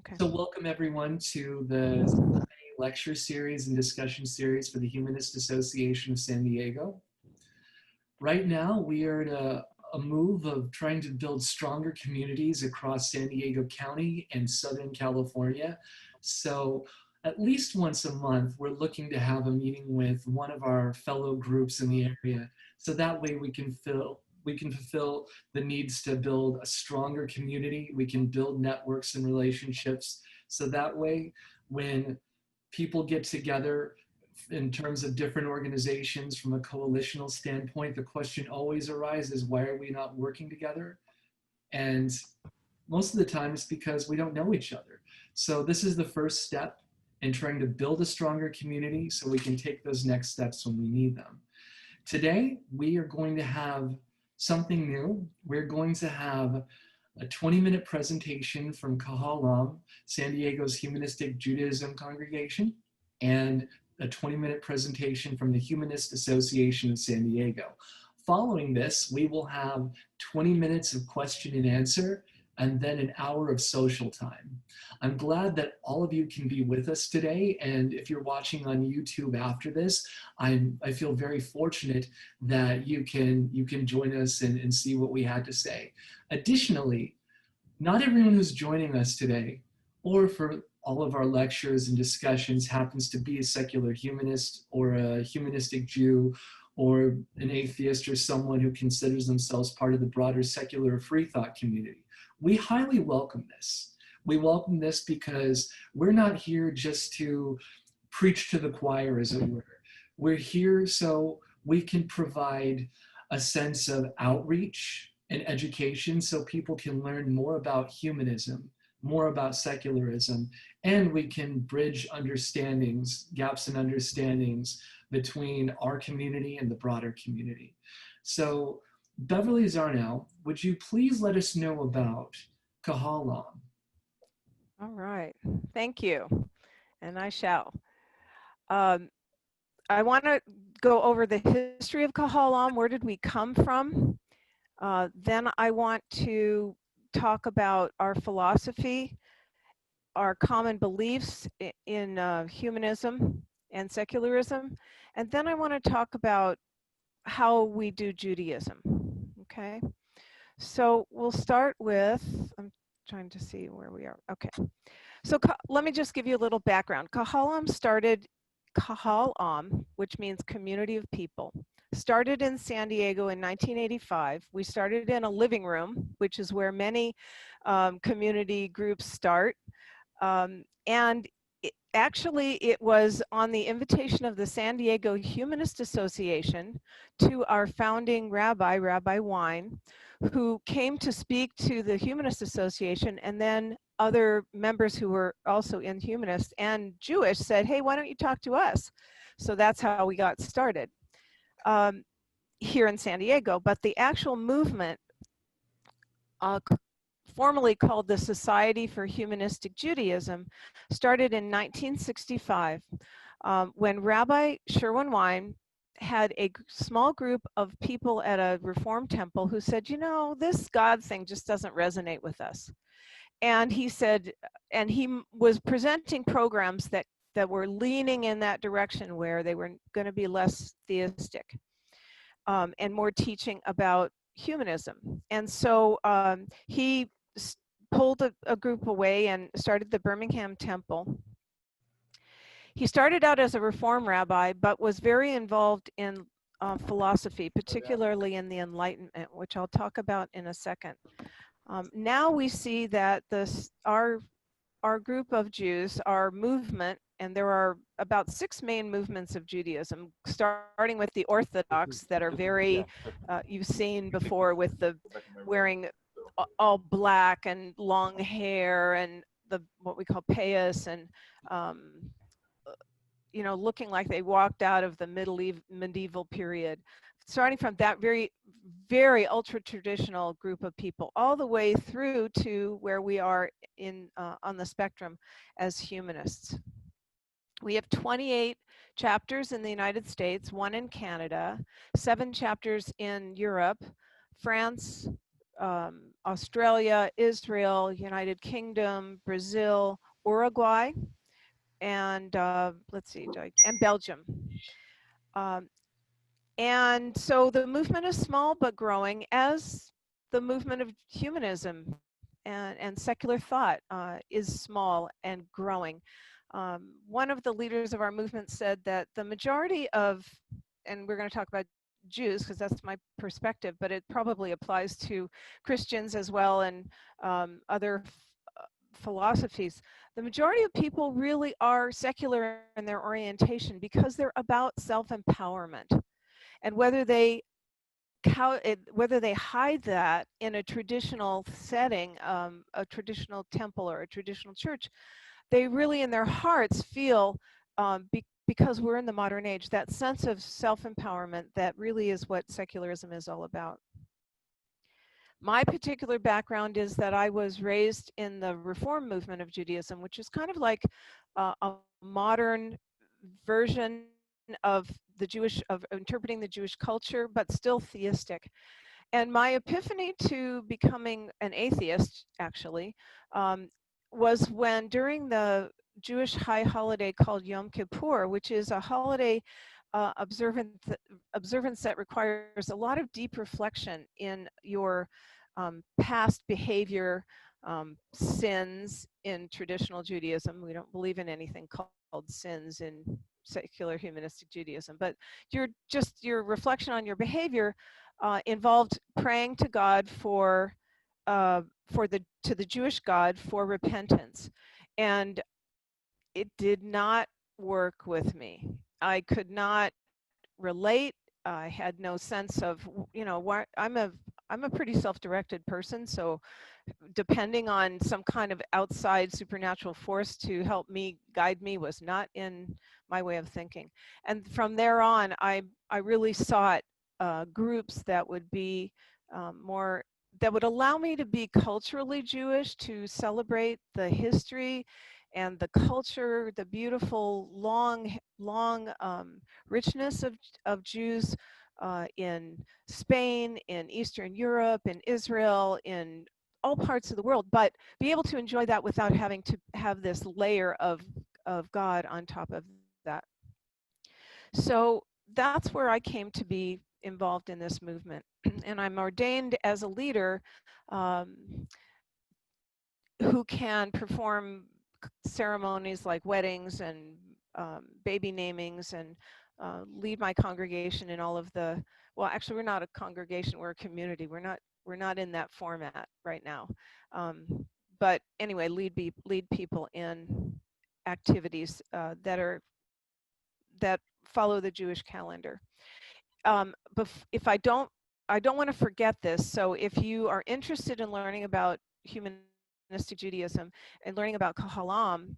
Okay. So welcome everyone to the lecture series and discussion series for the Humanist Association of San Diego. Right now, we are in a move of trying to build stronger communities across San Diego County and Southern California. So at least once a month, we're looking to have a meeting with one of our fellow groups in the area. So that way we can fulfill the needs to build a stronger community. We can build networks and relationships. So that way, when people get together in terms of different organizations from a coalitional standpoint, the question always arises, why are we not working together? And most of the time it's because we don't know each other. So this is the first step in trying to build a stronger community so we can take those next steps when we need them. Today, we are going to have something new. We're going to have a 20-minute presentation from Kahal Am, San Diego's Humanistic Judaism congregation, and a 20-minute presentation from the Humanist Association of San Diego. Following this, we will have 20 minutes of question and answer, and then an hour of social time. I'm glad that all of you can be with us today, and if you're watching on YouTube after this, I feel very fortunate that you can join us and see what we had to say. Additionally, not everyone who's joining us today, or for all of our lectures and discussions, happens to be a secular humanist or a humanistic Jew or an atheist or someone who considers themselves part of the broader secular free thought community. We highly welcome this. We welcome this because we're not here just to preach to the choir, as it were. We're here so we can provide a sense of outreach and education so people can learn more about humanism, more about secularism, and we can bridge understandings, gaps in understandings between our community and the broader community. So Beverly Zarnow, would you please let us know about Kahal Am? All right. Thank you. And I shall. I want to go over the history of Kahal Am. Where did we come from? Then I want to talk about our philosophy, our common beliefs in humanism and secularism. And then I want to talk about how we do Judaism. Okay. So we'll start with, I'm trying to see where we are. Okay. So let me just give you a little background. Kahal Am started, Kahal Am, which means community of people, started in San Diego in 1985. We started in a living room, which is where many community groups start. And actually, it was on the invitation of the San Diego Humanist Association to our founding rabbi, Rabbi Wein, who came to speak to the Humanist Association, and then other members who were also in Humanist and Jewish said, hey, why don't you talk to us? So that's how we got started here in San Diego. But the actual movement, formerly called the Society for Humanistic Judaism, started in 1965 when Rabbi Sherwin Wein had a small group of people at a Reform temple who said, you know, this God thing just doesn't resonate with us. And he said, and he was presenting programs that were leaning in that direction where they were going to be less theistic and more teaching about humanism. And so he pulled a group away and started the Birmingham Temple. He started out as a Reform rabbi, but was very involved in philosophy, particularly in the Enlightenment, which I'll talk about in a second. Now we see that our group of Jews, our movement, and there are about 6 main movements of Judaism, starting with the Orthodox that are very, you've seen before with the wearing all black and long hair and the what we call payas and you know, looking like they walked out of the medieval period, starting from that very, very ultra traditional group of people all the way through to where we are in on the spectrum as humanists. We have 28 chapters in the United States, 1 in Canada, 7 chapters in Europe, France, Australia, Israel, United Kingdom, Brazil, Uruguay, and let's see, and Belgium. Um, and so the movement is small but growing, as the movement of humanism and secular thought is small and growing. One of the leaders of our movement said that the majority of, and we're going to talk about Jews because that's my perspective, but it probably applies to Christians as well, and other philosophies. The majority of people really are secular in their orientation because they're about self-empowerment. And whether they hide that in a traditional setting, a traditional temple or a traditional church, they really in their hearts feel, because we're in the modern age, that sense of self-empowerment that really is what secularism is all about. My particular background is that I was raised in the Reform movement of Judaism, which is kind of like a modern version of interpreting the Jewish culture, but still theistic. And my epiphany to becoming an atheist, actually, was when during the Jewish high holiday called Yom Kippur, which is a holiday observance that requires a lot of deep reflection in your past behavior, sins in traditional Judaism. We don't believe in anything called sins in secular humanistic Judaism, but your reflection on your behavior involved praying to God to the Jewish God for repentance, and it did not work with me. I could not relate. I had no sense of, why I'm a pretty self-directed person, so depending on some kind of outside supernatural force to help me, guide me, was not in my way of thinking. And from there on, I really sought groups that would be that would allow me to be culturally Jewish, to celebrate the history and the culture, the beautiful long richness of Jews in Spain, in Eastern Europe, in Israel, in all parts of the world, but be able to enjoy that without having to have this layer of God on top of that. So that's where I came to be involved in this movement. And I'm ordained as a leader um, who can perform ceremonies like weddings and baby namings, and lead my congregation in all of the, well, actually we're not a congregation, we're a community. We're not in that format right now. But anyway, lead people in activities that follow the Jewish calendar. But if I don't want to forget this. So if you are interested in learning about Humanistic Judaism and learning about Kahal Am,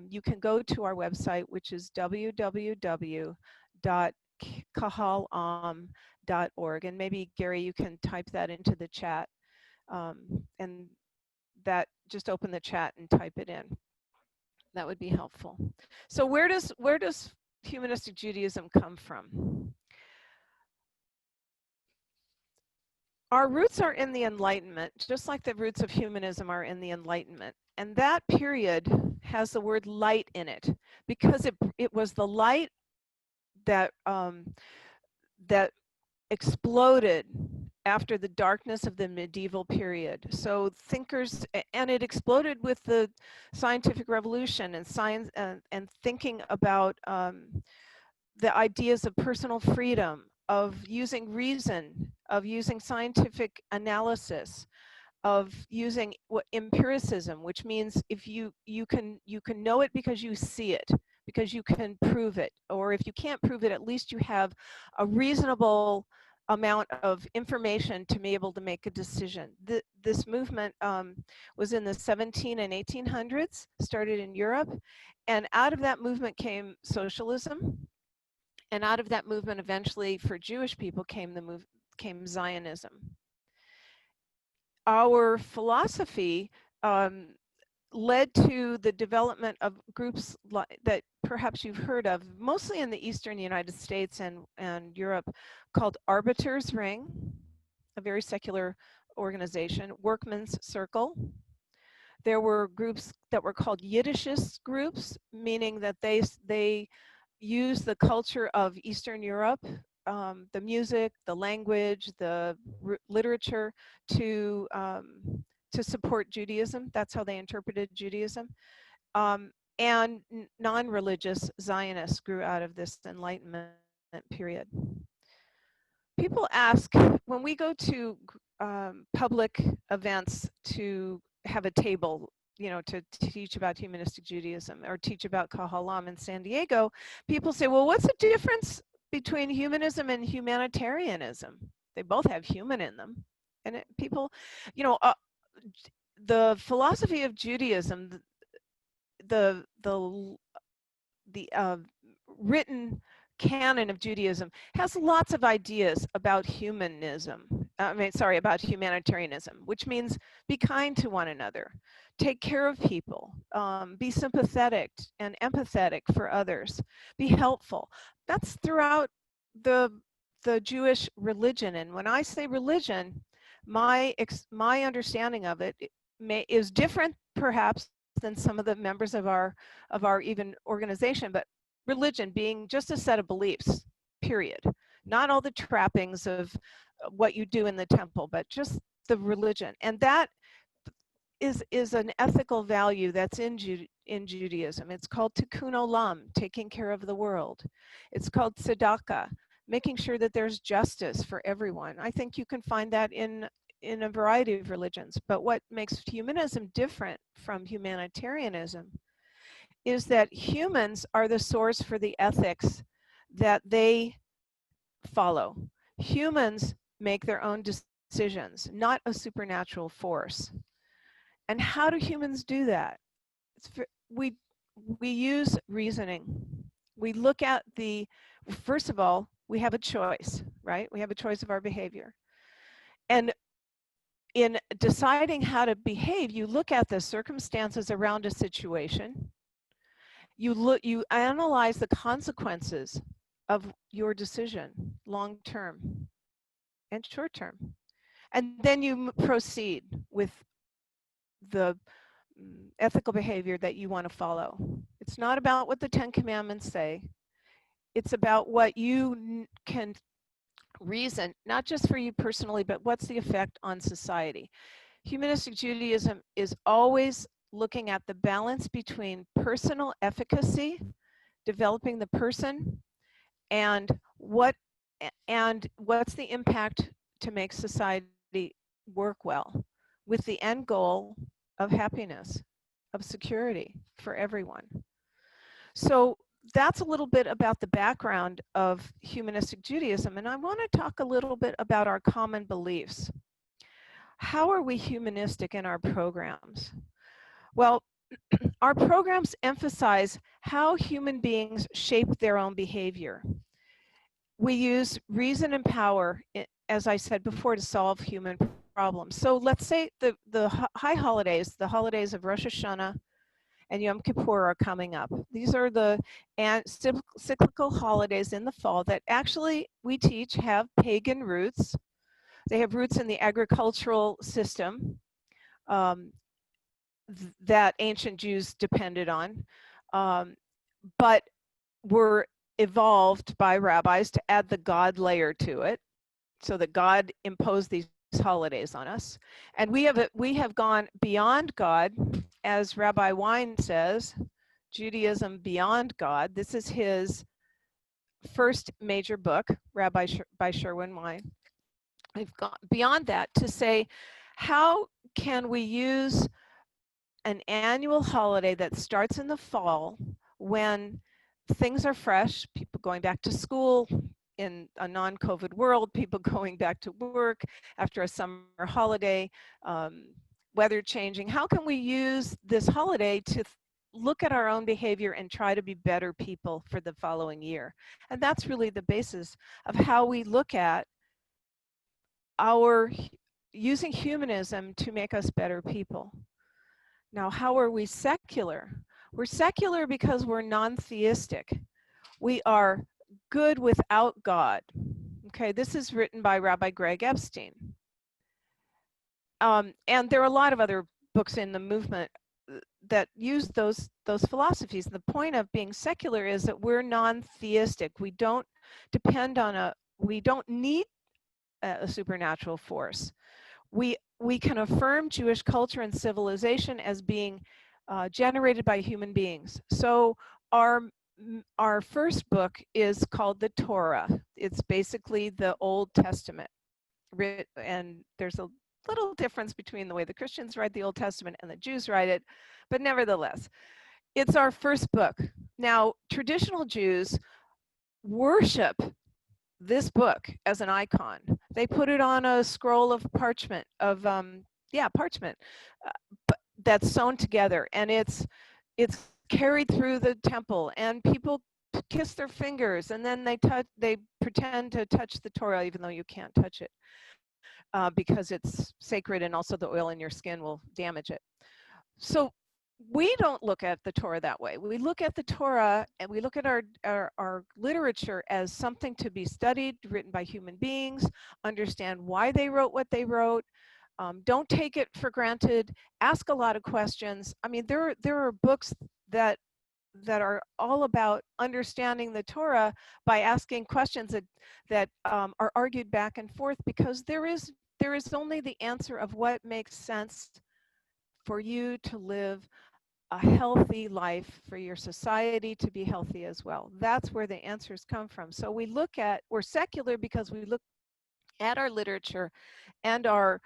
you can go to our website, which is www.kahalam.org. And maybe, Gary, you can type that into the chat. And that, just open the chat and type it in. That would be helpful. So where does Humanistic Judaism come from? Our roots are in the Enlightenment, just like the roots of humanism are in the Enlightenment. And that period has the word light in it, because it was the light that that exploded after the darkness of the medieval period. So thinkers, and it exploded with the scientific revolution and science, and thinking about the ideas of personal freedom, of using reason, of using scientific analysis, of using empiricism, which means if you can know it because you see it, because you can prove it, or if you can't prove it, at least you have a reasonable amount of information to be able to make a decision. This movement was in the 1700s and 1800s, started in Europe, and out of that movement came socialism. And out of that movement, eventually, for Jewish people, came Zionism. Our philosophy led to the development of groups that perhaps you've heard of, mostly in the Eastern United States and Europe, called Arbiter's Ring, a very secular organization, Workmen's Circle. There were groups that were called Yiddishist groups, meaning that they use the culture of Eastern Europe, the music, the language, the literature to support Judaism. That's how they interpreted Judaism. And non-religious Zionists grew out of this Enlightenment period. People ask, when we go to public events to have a table, you know, to teach about humanistic Judaism or teach about Kahal Am in San Diego, people say, well, what's the difference between humanism and humanitarianism? They both have human in them. And people, you know, the philosophy of Judaism, the written canon of Judaism has lots of ideas about humanism. About humanitarianism, which means be kind to one another, take care of people, be sympathetic and empathetic for others, be helpful. That's throughout the Jewish religion. And when I say religion, my understanding of it is different, perhaps, than some of the members of our even organization, but religion being just a set of beliefs, period. Not all the trappings of what you do in the temple, but just the religion. And that is an ethical value that's in Judaism. It's called tikkun olam, taking care of the world. It's called tzedakah, making sure that there's justice for everyone. I think you can find that in a variety of religions. But what makes humanism different from humanitarianism is that humans are the source for the ethics that they follow. Humans make their own decisions, not a supernatural force. And how do humans do that? We use reasoning. We look at first of all, we have a choice, right? We have a choice of our behavior. And in deciding how to behave, you look at the circumstances around a situation. You analyze the consequences of your decision, long term and short term. And then you proceed with the ethical behavior that you want to follow. It's not about what the 10 Commandments say. It's about what you can reason, not just for you personally, but what's the effect on society. Humanistic Judaism is always looking at the balance between personal efficacy, developing the person, and what's the impact to make society work well, with the end goal of happiness, of security for everyone. So that's a little bit about the background of humanistic Judaism, and I want to talk a little bit about our common beliefs. How are we humanistic in our programs? Well, our programs emphasize how human beings shape their own behavior. We use reason and power, as I said before, to solve human problems. So let's say the high holidays, the holidays of Rosh Hashanah and Yom Kippur are coming up. These are the cyclical holidays in the fall that actually we teach have pagan roots. They have roots in the agricultural system that ancient Jews depended on, but were evolved by rabbis to add the God layer to it, so that God imposed these holidays on us. And we have gone beyond God, as Rabbi Wein says, Judaism Beyond God. This is his first major book, by Sherwin Wein. We've gone beyond that to say, how can we use an annual holiday that starts in the fall when things are fresh, people going back to school in a non-COVID world, people going back to work after a summer holiday, weather changing. How can we use this holiday to look at our own behavior and try to be better people for the following year? And that's really the basis of how we look at using humanism to make us better people. Now, how are we secular? We're secular because we're non-theistic. We are good without God. Okay, this is written by Rabbi Greg Epstein. And there are a lot of other books in the movement that use those philosophies. And the point of being secular is that we're non-theistic. We don't depend on we don't need a supernatural force. We can affirm Jewish culture and civilization as being generated by human beings. So our our first book is called the Torah. It's basically the Old Testament. And there's a little difference between the way the Christians write the Old Testament and the Jews write it, but nevertheless, it's our first book. Now, traditional Jews worship this book as an icon. They put it on a scroll of parchment, parchment, that's sewn together, and it's carried through the temple, and people kiss their fingers, and then they pretend to touch the Torah, even though you can't touch it. Because it's sacred, and also the oil in your skin will damage it. So we don't look at the Torah that way. We look at the Torah and we look at our literature as something to be studied, written by human beings, understand why they wrote what they wrote. Don't take it for granted. Ask a lot of questions. I mean, there are books that are all about understanding the Torah by asking questions that are argued back and forth, because there is only the answer of what makes sense for you to live a healthy life, for your society to be healthy as well. That's where the answers come from. So we're secular because we look at our literature and our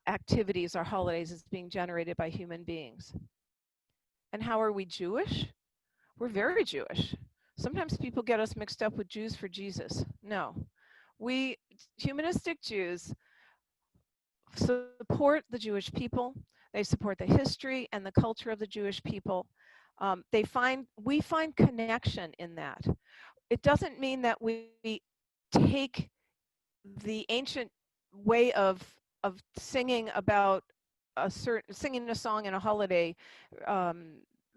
activities, our holidays, as being generated by human beings. And how are we Jewish? We're very Jewish. Sometimes people get us mixed up with Jews for Jesus. No, we humanistic Jews support the Jewish people. They support the history and the culture of the Jewish people. We find connection in that. It doesn't mean that we take the ancient way of singing about singing a song in a holiday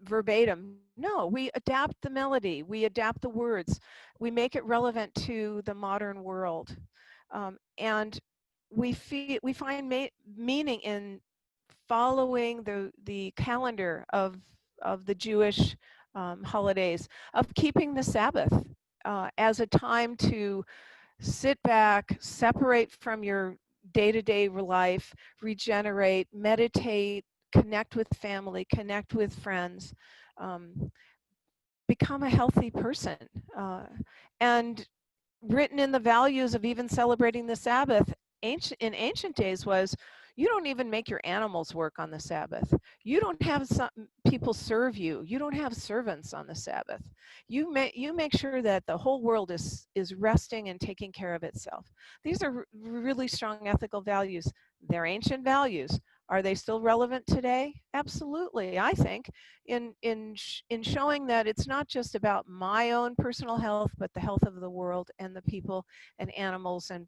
verbatim. No, we adapt the melody, we adapt the words, we make it relevant to the modern world, and we find meaning in following the calendar of the Jewish holidays, of keeping the Sabbath as a time to sit back, separate from your day-to-day life, regenerate, meditate, connect with family, connect with friends, become a healthy person. And written in the values of even celebrating the Sabbath in ancient days was, you don't even make your animals work on the Sabbath. You don't have people serve you. You don't have servants on the Sabbath. You make sure that the whole world is resting and taking care of itself. These are really strong ethical values. They're ancient values. Are they still relevant today? Absolutely, I think, in showing that it's not just about my own personal health, but the health of the world and the people and animals and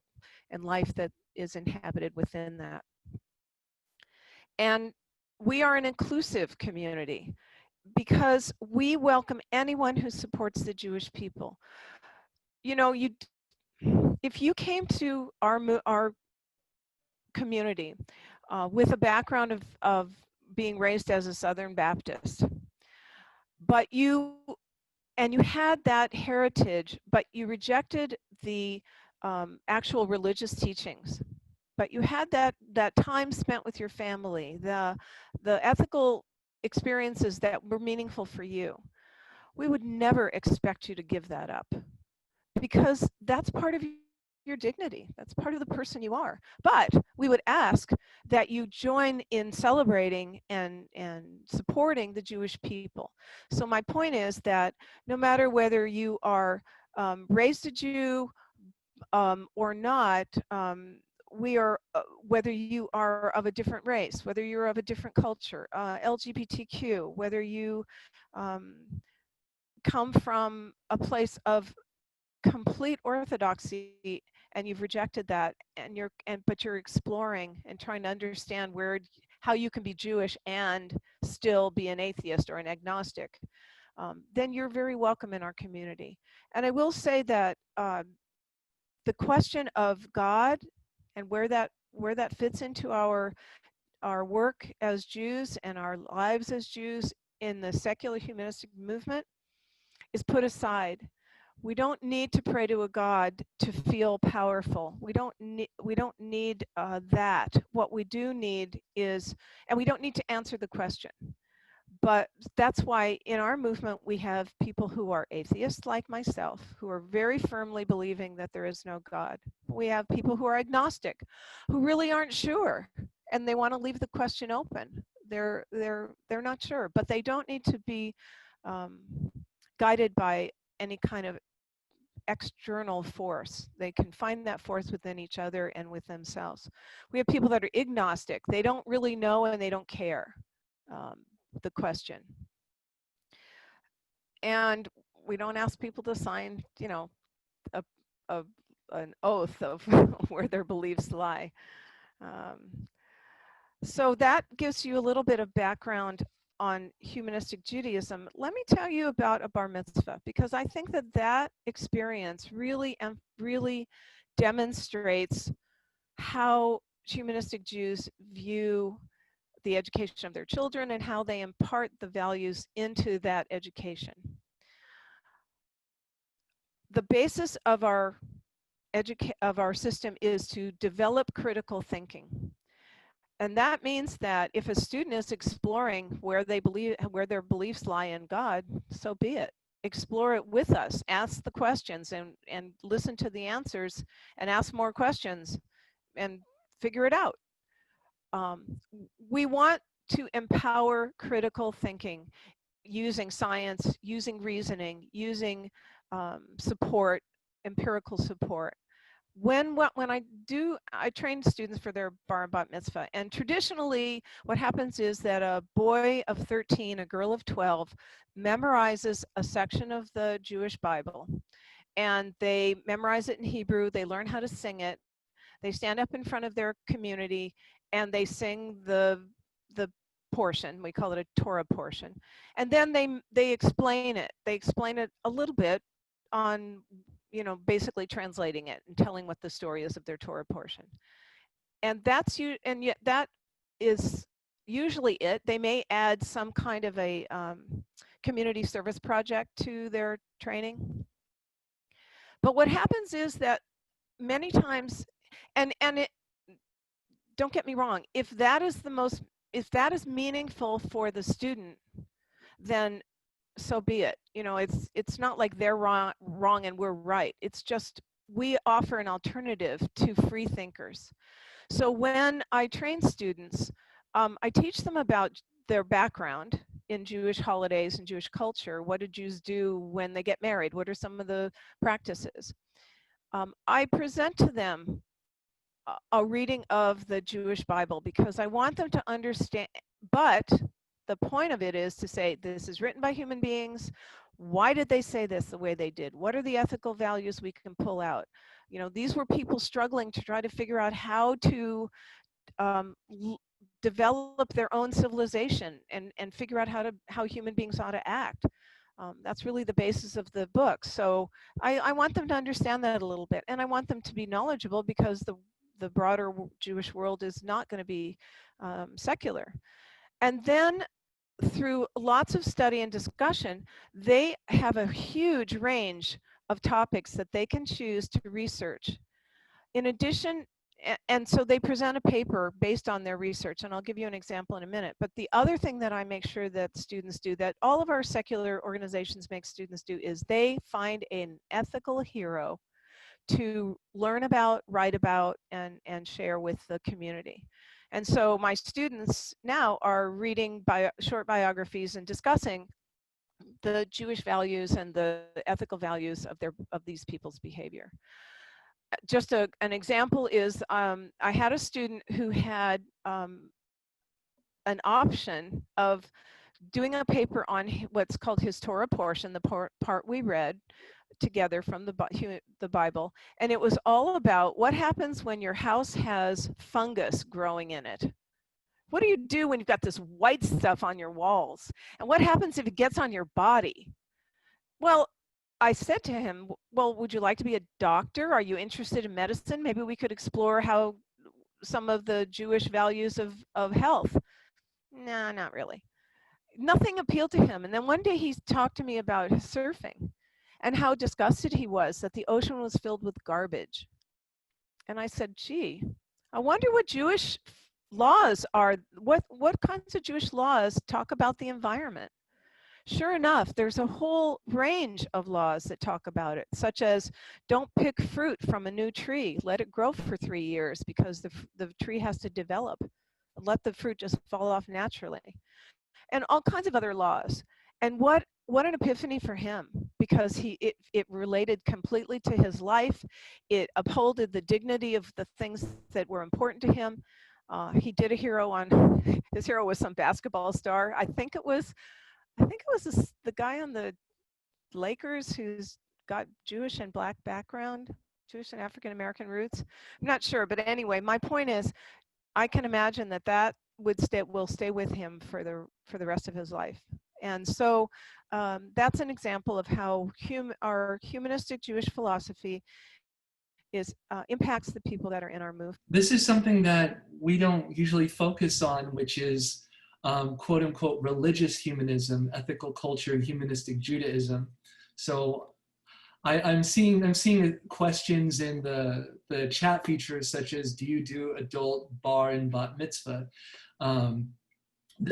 life that is inhabited within that. And we are an inclusive community because we welcome anyone who supports the Jewish people. You know, if you came to our community with a background of being raised as a Southern Baptist, but you had that heritage, but you rejected the actual religious teachings, but you had that time spent with your family, the ethical experiences that were meaningful for you, we would never expect you to give that up, because that's part of your dignity. That's part of the person you are. But we would ask that you join in celebrating and supporting the Jewish people. So my point is that no matter whether you are raised a Jew or not, we are, whether you are of a different race, whether you're of a different culture, LGBTQ, whether you come from a place of complete orthodoxy and you've rejected that, but you're exploring and trying to understand how you can be Jewish and still be an atheist or an agnostic, then you're very welcome in our community. And I will say that the question of God and where that where that fits into our work as Jews and our lives as Jews in the secular humanistic movement is put aside. We don't need to pray to a God to feel powerful. We don't need that. What we do need is, and we don't need to answer the question. But that's why in our movement we have people who are atheists like myself, who are very firmly believing that there is no God. We have people who are agnostic, who really aren't sure, and they want to leave the question open. They're not sure, but they don't need to be um, guided by any kind of external force. They can find that force within each other and with themselves. We have people that are agnostic. They don't really know and they don't care um, the question. And we don't ask people to sign, a, a, an oath of where their beliefs lie. Um, so that gives you a little bit of background on humanistic Judaism. Let me tell you about a bar mitzvah, because I think that that experience really demonstrates how humanistic Jews view the education of their children and how they impart the values into that education. The basis of our system is to develop critical thinking. And that means that if a student is exploring where their beliefs lie in God, so be it. Explore it with us. Ask the questions and listen to the answers and ask more questions and figure it out. We want to empower critical thinking using science, using reasoning, using support, empirical support. When I train students for their bar and bat mitzvah, and traditionally what happens is that a boy of 13, a girl of 12 memorizes a section of the Jewish Bible, and they memorize it in Hebrew, they learn how to sing it, they stand up in front of their community and they sing the portion, we call it a Torah portion, and then they explain it. They explain it a little bit on, basically translating it and telling what the story is of their Torah portion. And yet that is usually it. They may add some kind of a community service project to their training. But what happens is that many times, and it, don't get me wrong, if that is meaningful for the student, then so be it. It's not like they're wrong and we're right. It's just we offer an alternative to free thinkers. So when I train students, I teach them about their background in Jewish holidays and Jewish culture. What do Jews do when they get married? What are some of the practices? I present to them a reading of the Jewish Bible because I want them to understand, but the point of it is to say, this is written by human beings. Why did they say this the way they did? What are the ethical values we can pull out? These were people struggling to try to figure out how to develop their own civilization and figure out how human beings ought to act. That's really the basis of the book. So I want them to understand that a little bit, and I want them to be knowledgeable because the broader Jewish world is not going to be secular. And then through lots of study and discussion, they have a huge range of topics that they can choose to research. In addition, and so they present a paper based on their research, and I'll give you an example in a minute. But the other thing that I make sure that students do, that all of our secular organizations make students do, is they find an ethical hero to learn about, write about, and share with the community. And so my students now are reading short biographies and discussing the Jewish values and the ethical values of these people's behavior. Just an example is I had a student who had an option of doing a paper on what's called his Torah portion, the part we read together from the Bible, and it was all about what happens when your house has fungus growing in it. What do you do when you've got this white stuff on your walls? And what happens if it gets on your body? Well, I said to him, well, would you like to be a doctor? Are you interested in medicine? Maybe we could explore how some of the Jewish values of health. No, not really. Nothing appealed to him. And then one day he talked to me about his surfing and how disgusted he was that the ocean was filled with garbage. And I said, gee, I wonder what Jewish laws are, what kinds of Jewish laws talk about the environment. Sure enough, there's a whole range of laws that talk about it, such as don't pick fruit from a new tree, let it grow for 3 years because the tree has to develop. Let the fruit just fall off naturally. And all kinds of other laws. And what an epiphany for him, because it related completely to his life. It upholded the dignity of the things that were important to him. He did a hero on, his hero was some basketball star. I think it was the guy on the Lakers who's got Jewish and black background, Jewish and African American roots. I'm not sure, but anyway, my point is, I can imagine that will stay with him for the rest of his life. And so that's an example of how our humanistic Jewish philosophy impacts the people that are in our movement. This is something that we don't usually focus on, which is quote unquote religious humanism, ethical culture, and humanistic Judaism. So I'm seeing questions in the chat features such as, do you do adult bar and bat mitzvah?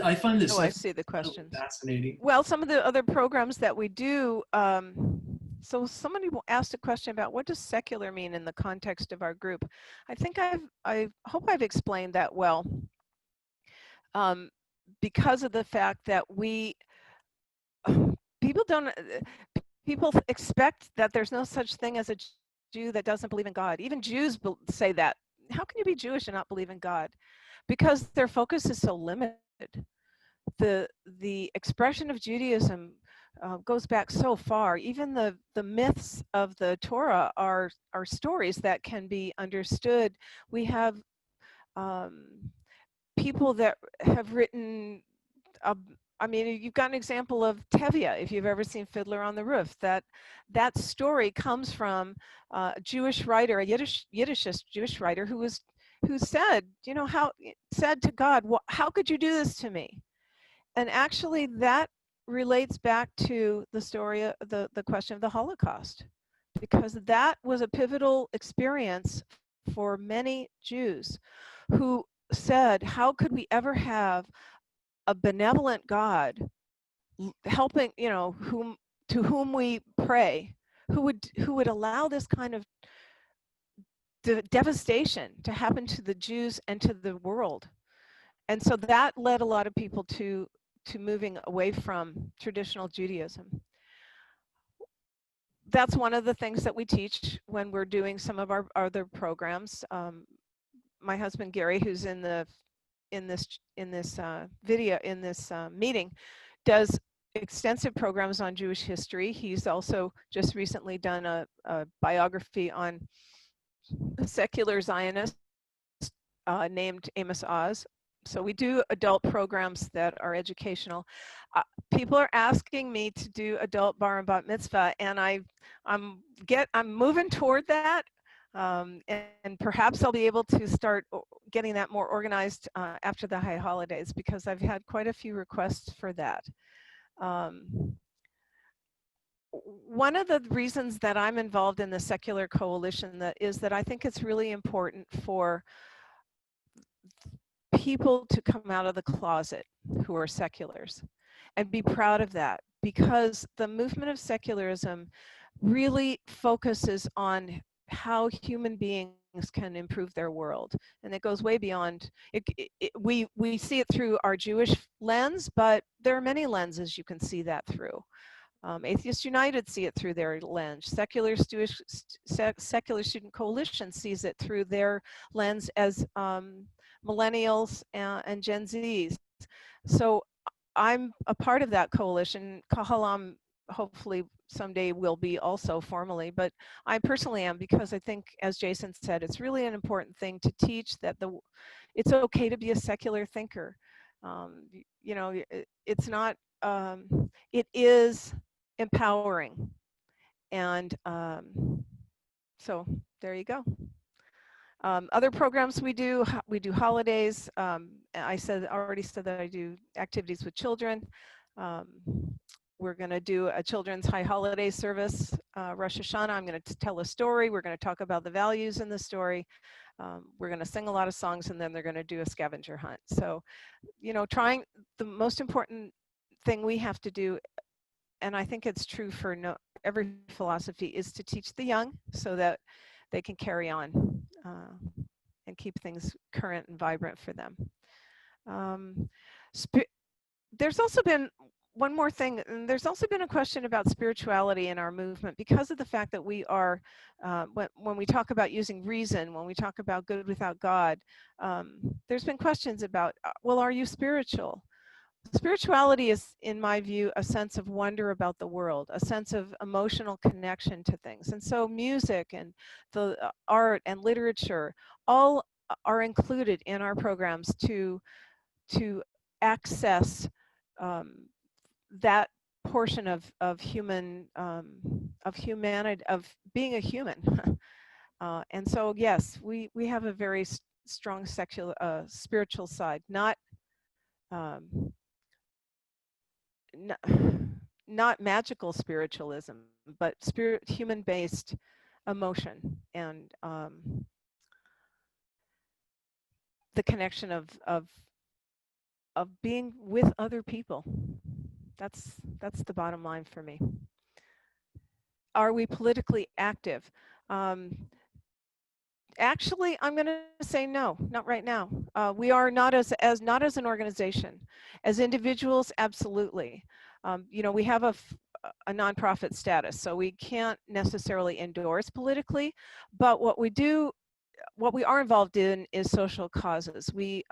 I find this I see the questions. fascinating. Well, some of the other programs that we do, so somebody asked a question about what does secular mean in the context of our group. I think I hope I've explained that well, because of the fact that people expect that there's no such thing as a Jew that doesn't believe in God. Even Jews say that. How can you be Jewish and not believe in God? Because their focus is so limited. The expression of Judaism goes back so far. Even the myths of the Torah are stories that can be understood. We have people that have written. I mean, you've got an example of Tevye, if you've ever seen Fiddler on the Roof. That story comes from a Jewish writer, a Yiddishist Jewish writer, who said, said to God, how could you do this to me? And actually, that relates back to the story, the question of the Holocaust, because that was a pivotal experience for many Jews who said, how could we ever have a benevolent God helping, to whom we pray, who would allow this kind of devastation to happen to the Jews and to the world. And so that led a lot of people to moving away from traditional Judaism. That's one of the things that we teach when we're doing some of our other programs. My husband Gary, who's in this video, in this meeting, does extensive programs on Jewish history. He's also just recently done a biography on a secular Zionist named Amos Oz. So we do adult programs that are educational. People are asking me to do adult bar and bat mitzvah, and I'm moving toward that, and perhaps I'll be able to start getting that more organized after the high holidays, because I've had quite a few requests for that. One of the reasons that I'm involved in the Secular Coalition is that I think it's really important for people to come out of the closet who are seculars and be proud of that, because the movement of secularism really focuses on how human beings can improve their world, and it goes way beyond we see it through our Jewish lens, but there are many lenses you can see that through. Atheists United see it through their lens. Secular Student Coalition sees it through their lens as millennials and Gen Zs. So I'm a part of that coalition. Kahal Am hopefully someday will be also formally, but I personally am, because I think, as Jason said, it's really an important thing to teach that it's okay to be a secular thinker. It's not, it is empowering. And so there you go. Other programs we do holidays. I already said that I do activities with children. Um, we're going to do a children's high holiday service, Rosh Hashanah. I'm going to tell a story. We're going to talk about the values in the story. We're going to sing a lot of songs, and then they're going to do a scavenger hunt. So, you know, the most important thing we have to do, and I think it's true for every philosophy, is to teach the young so that they can carry on and keep things current and vibrant for them. There's also been one more thing, and there's also been a question about spirituality in our movement because of the fact that we are, when we talk about using reason, when we talk about good without God, there's been questions about, well, are you spiritual? Spirituality is, in my view, a sense of wonder about the world, a sense of emotional connection to things. And so music and the art and literature all are included in our programs to access that portion of humanity, of being a human. And so, yes, we have a very strong spiritual side, um, not magical spiritualism, but human-based emotion and the connection of being with other people. That's the bottom line for me. Are we politically active? Actually, I'm going to say no, not right now. We are not as an organization. As individuals, absolutely. You know, we have a nonprofit status, so we can't necessarily endorse politically, but what we are involved in is social causes. We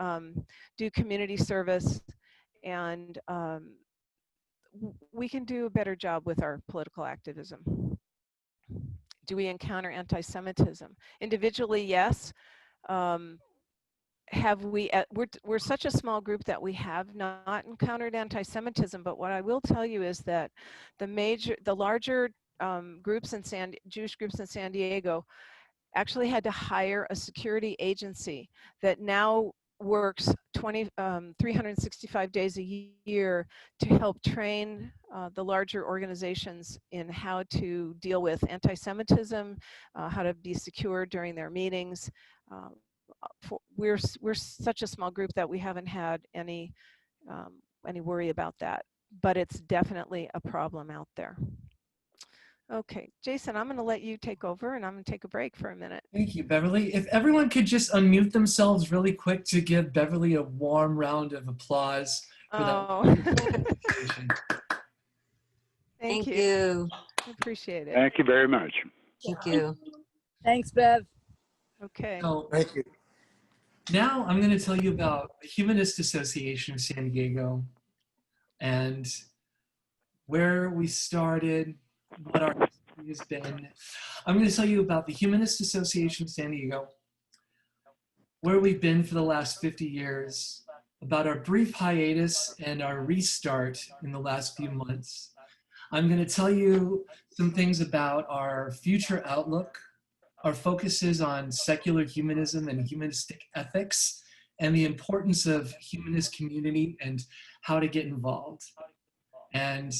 do community service, and we can do a better job with our political activism. Do we encounter anti-Semitism? Individually, yes. We're such a small group that we have not encountered anti-Semitism, but what I will tell you is that the larger Jewish groups in San Diego actually had to hire a security agency that now works 365 days a year to help train the larger organizations in how to deal with anti-Semitism, how to be secure during their meetings. We're such a small group that we haven't had any worry about that, but it's definitely a problem out there. Okay, Jason, I'm going to let you take over, and I'm going to take a break for a minute. Thank you, Beverly. If everyone could just unmute themselves really quick to give Beverly a warm round of applause for that presentation. Thank you. I appreciate it. Thank you very much. Thank you. Thanks, Bev. Okay. So, Thank you. now I'm going to tell you about the Humanist Association of San Diego and where we started, what our history has been. I'm going to tell you about the Humanist Association of San Diego, where we've been for the last 50 years, about our brief hiatus and our restart in the last few months. I'm going to tell you some things about our future outlook, our focuses on secular humanism and humanistic ethics, and the importance of humanist community and how to get involved. And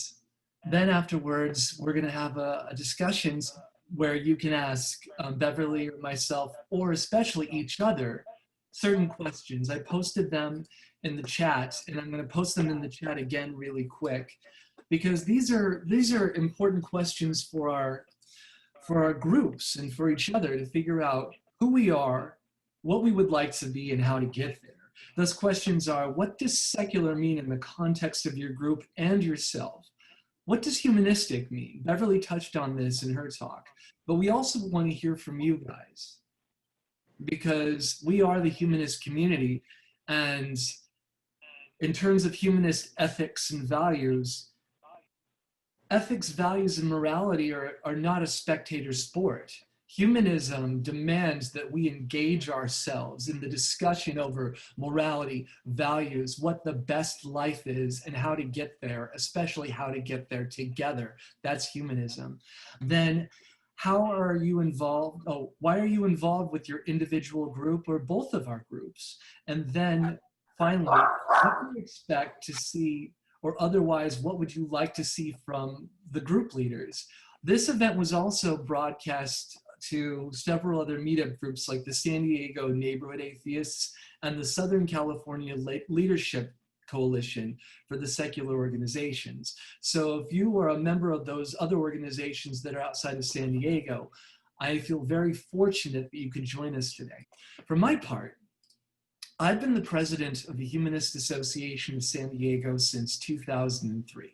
then afterwards, we're going to have a discussions where you can ask Beverly or myself, or especially each other, certain questions. I posted them in the chat, and I'm going to post them in the chat again really quick, because these are important questions for our groups and for each other to figure out who we are, what we would like to be, and how to get there. Those questions are: what does secular mean in the context of your group and yourself? What does humanistic mean? Beverly touched on this in her talk, but we also want to hear from you guys, because we are the humanist community, and in terms of humanist ethics and values, ethics, values, and morality are not a spectator sport. Humanism demands that we engage ourselves in the discussion over morality, values, what the best life is, and how to get there, especially how to get there together. That's humanism. Then how are you involved? Oh, why are you involved with your individual group or both of our groups? And then finally, what do you expect to see, or otherwise, what would you like to see from the group leaders? This event was also broadcast to several other meetup groups like the San Diego Neighborhood Atheists and the Southern California Leadership Coalition for the Secular Organizations. So if you are a member of those other organizations that are outside of San Diego, I feel very fortunate that you could join us today. For my part, I've been the president of the Humanist Association of San Diego since 2003.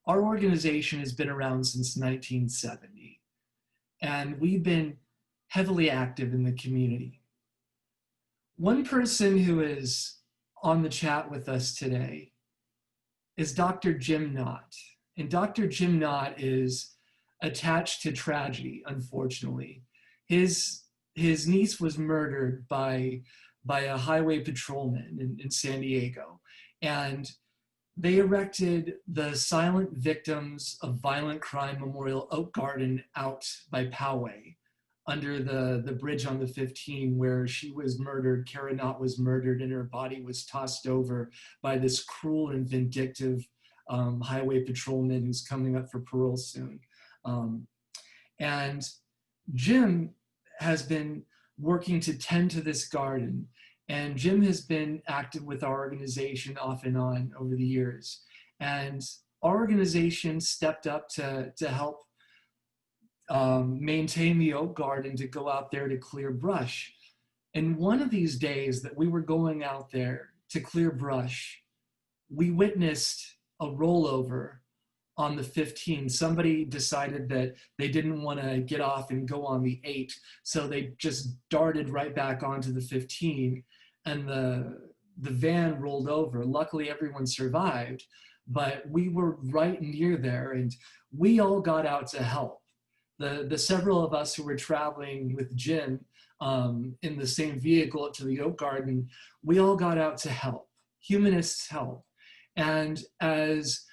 Our organization has been around since 1970, and we've been heavily active in the community. One person who is on the chat with us today is Dr. Jim Knott. And Dr. Jim Knott is attached to tragedy, unfortunately. His niece was murdered by a highway patrolman in San Diego. And they erected the Silent Victims of Violent Crime Memorial Oak Garden out by Poway, under the bridge on the 15 where she was murdered, Kara Knott was murdered, and her body was tossed over by this cruel and vindictive highway patrolman who's coming up for parole soon. And Jim has been working to tend to this garden, and Jim has been active with our organization off and on over the years. And our organization stepped up to help maintain the oak garden, to go out there to clear brush. And one of these days that we were going out there to clear brush, we witnessed a rollover on the 15. Somebody decided that they didn't want to get off and go on the 8, so they just darted right back onto the 15, and the van rolled over. Luckily, everyone survived, but we were right near there, and we all got out to help. The several of us who were traveling with Jim in the same vehicle up to the oak garden, we all got out to help. Humanists help. And as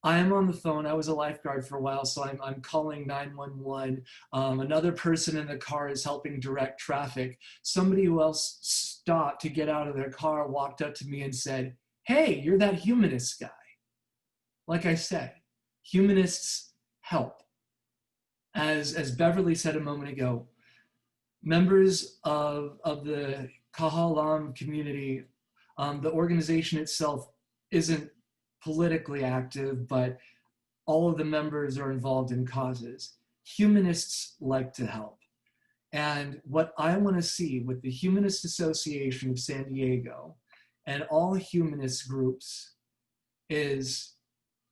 I am on the phone, I was a lifeguard for a while, so I'm calling 911. Another person in the car is helping direct traffic. Somebody who else stopped to get out of their car walked up to me and said, "Hey, you're that humanist guy." Like I said, humanists help. As Beverly said a moment ago, members of the Kahal Am community, the organization itself isn't politically active, but all of the members are involved in causes. Humanists like to help. And what I want to see with the Humanist Association of San Diego and all humanist groups is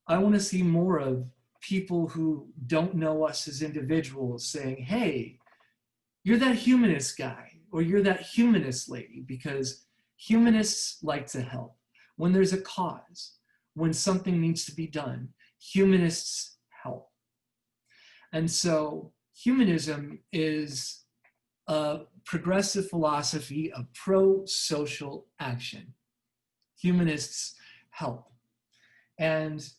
I want to see more of people who don't know us as individuals saying, "Hey, you're that humanist guy," or "You're that humanist lady," because humanists like to help. When there's a cause, when something needs to be done, humanists help. And so humanism is a progressive philosophy of pro-social action. Humanists help. And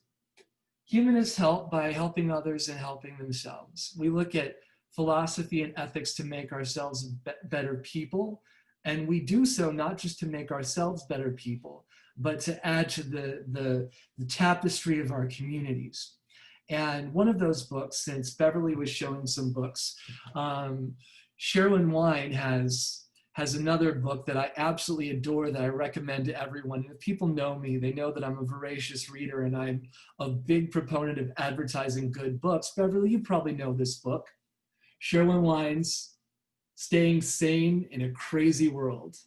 humanists help by helping others and helping themselves. We look at philosophy and ethics to make ourselves better people, and we do so not just to make ourselves better people, but to add to the tapestry of our communities. And one of those books, since Beverly was showing some books, Sherwin Wine has another book that I absolutely adore that I recommend to everyone. And if people know me, they know that I'm a voracious reader and I'm a big proponent of advertising good books. Beverly, you probably know this book. Sherwin Wine's Staying Sane in a Crazy World.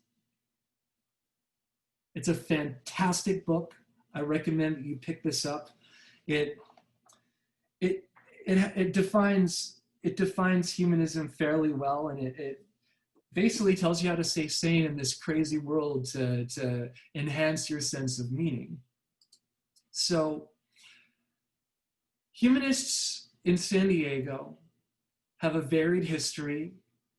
It's a fantastic book. I recommend that you pick this up. It defines humanism fairly well, and it basically tells you how to stay sane in this crazy world to enhance your sense of meaning. So humanists in San Diego have a varied history.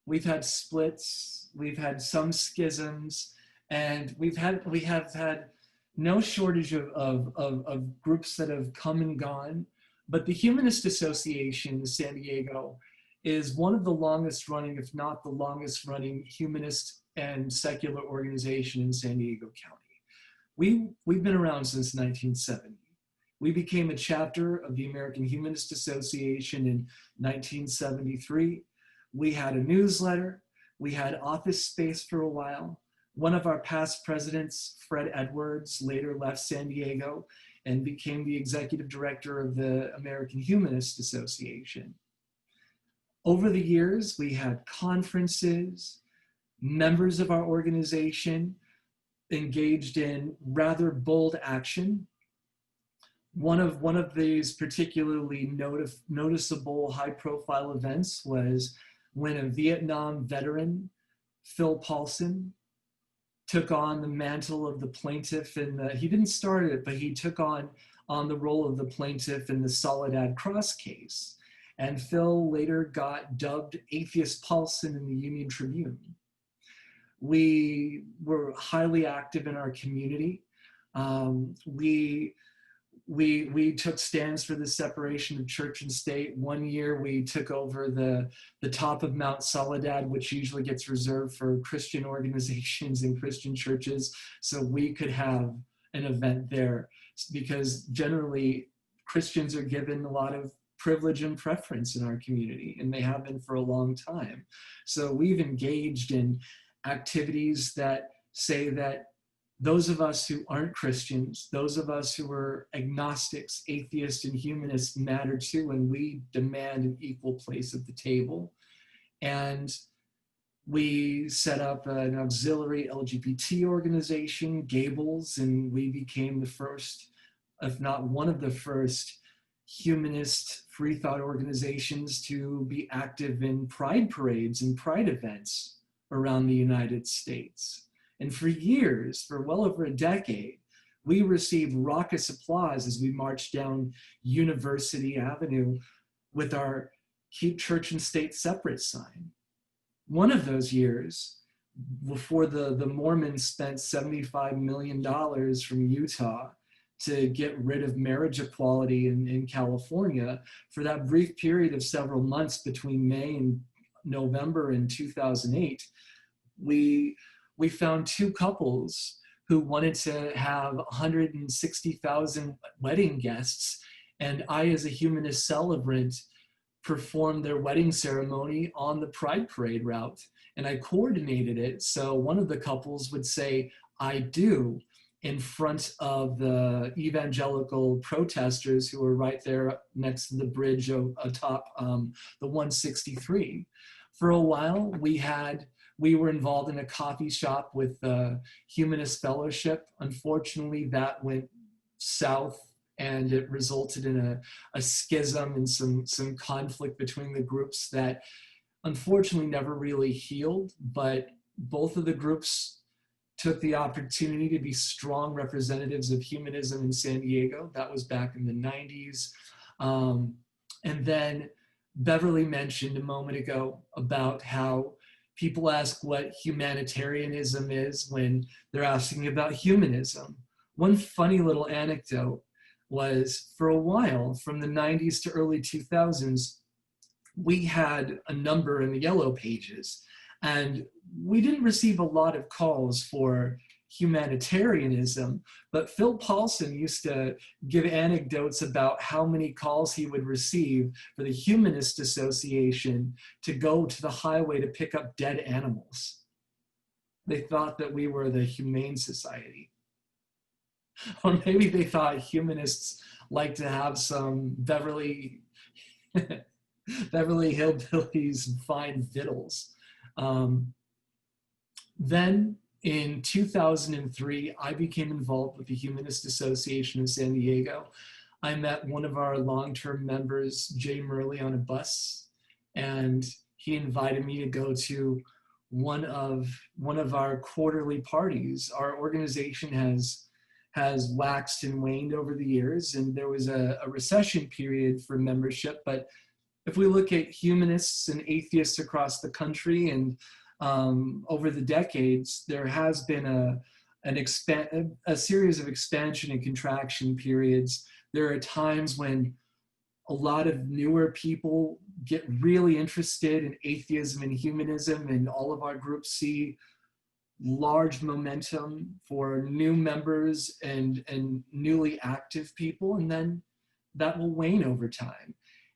We've had splits, we've had some schisms, and we have had no shortage of groups that have come and gone. But the Humanist Association in San Diego is one of the longest running, if not the longest running, humanist and secular organization in San Diego County. We've been around since 1970. We became a chapter of the American Humanist Association in 1973. We had a newsletter. We had office space for a while. One of our past presidents, Fred Edwards, later left San Diego and became the executive director of the American Humanist Association. Over the years, we had conferences. Members of our organization engaged in rather bold action. One of these particularly noticeable high-profile events was when a Vietnam veteran, Phil Paulson, took on the mantle of the plaintiff he didn't start it, but he took on the role of the plaintiff in the Soledad Cross case. And Phil later got dubbed Atheist Paulson in the Union Tribune. We were highly active in our community. We took stands for the separation of church and state. One year we took over the top of Mount Soledad, which usually gets reserved for Christian organizations and Christian churches, so we could have an event there, because generally Christians are given a lot of privilege and preference in our community, and they have been for a long time. So we've engaged in activities that say that those of us who aren't Christians, those of us who are agnostics, atheists, and humanists matter too, and we demand an equal place at the table. And we set up an auxiliary LGBT organization, Gables, and we became the first, if not one of the first, humanist free thought organizations to be active in pride parades and pride events around the United States. And for years, for well over a decade, we received raucous applause as we marched down University Avenue with our Keep Church and State Separate sign. One of those years, before the Mormons spent $75 million from Utah to get rid of marriage equality in California, for that brief period of several months between May and November in 2008, we found two couples who wanted to have 160,000 wedding guests, and I, as a humanist celebrant, performed their wedding ceremony on the Pride Parade route, and I coordinated it. So one of the couples would say, "I do," in front of the evangelical protesters who were right there next to the bridge atop the 163. For a while, we were involved in a coffee shop with the Humanist Fellowship. Unfortunately, that went south, and it resulted in a schism and some conflict between the groups that unfortunately never really healed. But both of the groups took the opportunity to be strong representatives of humanism in San Diego. That was back in the 90s. And then Beverly mentioned a moment ago about how people ask what humanitarianism is when they're asking about humanism. One funny little anecdote was, for a while, from the 90s to early 2000s, we had a number in the yellow pages, and we didn't receive a lot of calls for humanitarianism, but Phil Paulson used to give anecdotes about how many calls he would receive for the Humanist Association to go to the highway to pick up dead animals. They thought that we were the Humane Society. Or maybe they thought humanists like to have some Beverly hillbillies fine victuals. Then in 2003, I became involved with the Humanist Association of San Diego. I met one of our long-term members, Jay Murley, on a bus, and he invited me to go to one of our quarterly parties. Our organization has waxed and waned over the years, and there was a recession period for membership. But if we look at humanists and atheists across the country and over the decades, there has been a series of expansion and contraction periods. There are times when A lot of newer people get really interested in atheism and humanism, and all of our groups see large momentum for new members and newly active people, and then that will wane over time.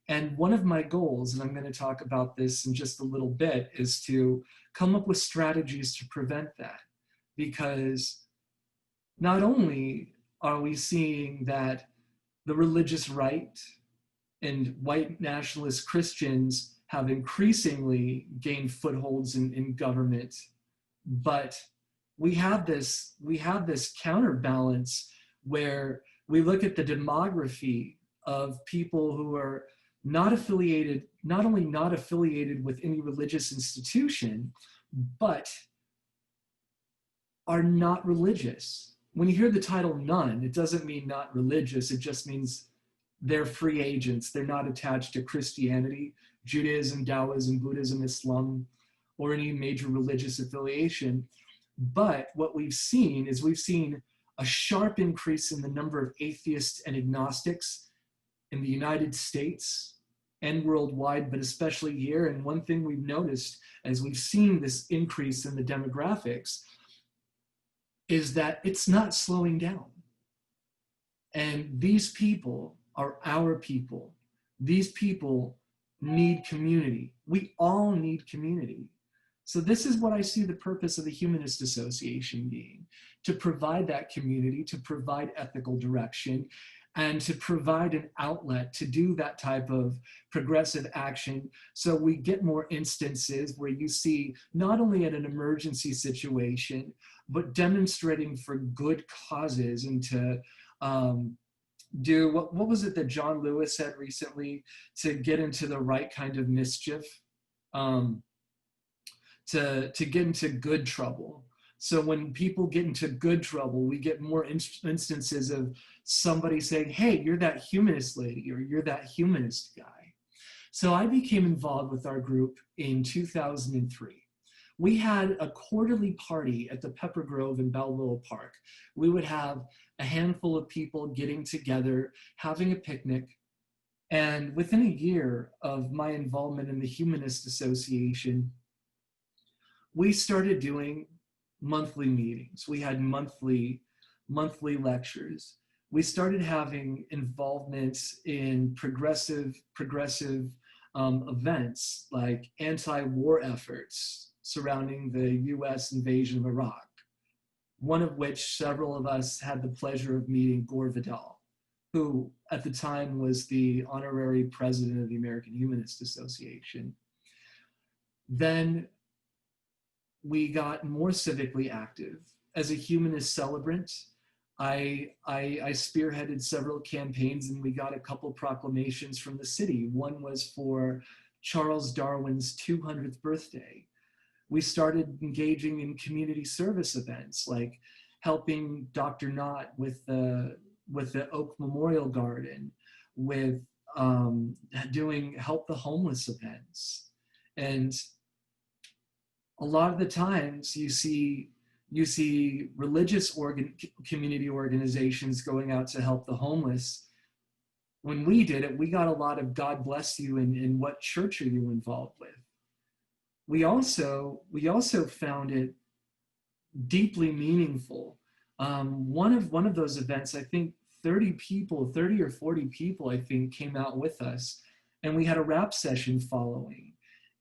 And one of my goals, and I'm going to talk about this in just a little bit, is to come up with strategies to prevent that. Because not only are we seeing that the religious right and white nationalist Christians have increasingly gained footholds in government, but we have this counterbalance where we look at the demography of people who are not only not affiliated with any religious institution, but are not religious. When you hear the title none, it doesn't mean not religious, it just means they're free agents. They're not attached to Christianity, Judaism, Taoism, Buddhism, Islam, or any major religious affiliation. But what we've seen is a sharp increase in the number of atheists and agnostics in the United States and worldwide, but especially here. And one thing we've noticed as we've seen this increase in the demographics is that it's not slowing down. And these people are our people. These people need community. We all need community. So this is what I see the purpose of the Humanist Association being: to provide that community, to provide ethical direction, and to provide an outlet to do that type of progressive action, so we get more instances where you see not only at an emergency situation, but demonstrating for good causes, and to do, what was it that John Lewis said recently, to get into the right kind of mischief, to get into good trouble. So when people get into good trouble, we get more instances of somebody saying, hey, you're that humanist lady, or you're that humanist guy. So I became involved with our group in 2003. We had a quarterly party at the Pepper Grove in Balboa Park. We would have a handful of people getting together, having a picnic. And within a year of my involvement in the Humanist Association, we started doing monthly meetings. We had monthly lectures. We started having involvements in progressive events like anti-war efforts surrounding the US invasion of Iraq, one of which several of us had the pleasure of meeting Gore Vidal, who at the time was the honorary president of the American Humanist Association. Then we got more civically active. As a humanist celebrant, I spearheaded several campaigns, and we got a couple proclamations from the city. One was for Charles Darwin's 200th birthday. We started engaging in community service events, like helping Dr. Knott with the Oak Memorial Garden, with doing Help the Homeless events. And a lot of the times you see religious community organizations going out to help the homeless. When we did it, we got a lot of God bless you and what church are you involved with? We also found it deeply meaningful. One of those events, I think 30 or 40 people, I think, came out with us, and we had a rap session following.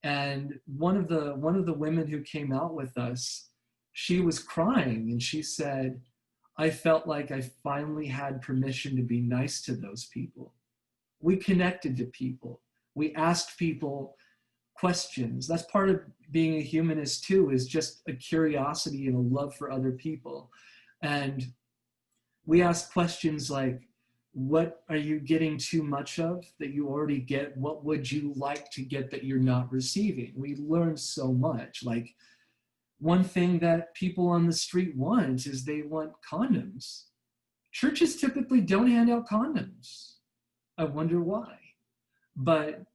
And one of the women who came out with us, she was crying, and she said, I felt like I finally had permission to be nice to those people. We connected to people. We asked people questions. That's part of being a humanist too, is just a curiosity and a love for other people. And we asked questions like, what are you getting too much of that you already get? What would you like to get that you're not receiving? We learned so much. Like, one thing that people on the street want is they want condoms. Churches typically don't hand out condoms. I wonder why. But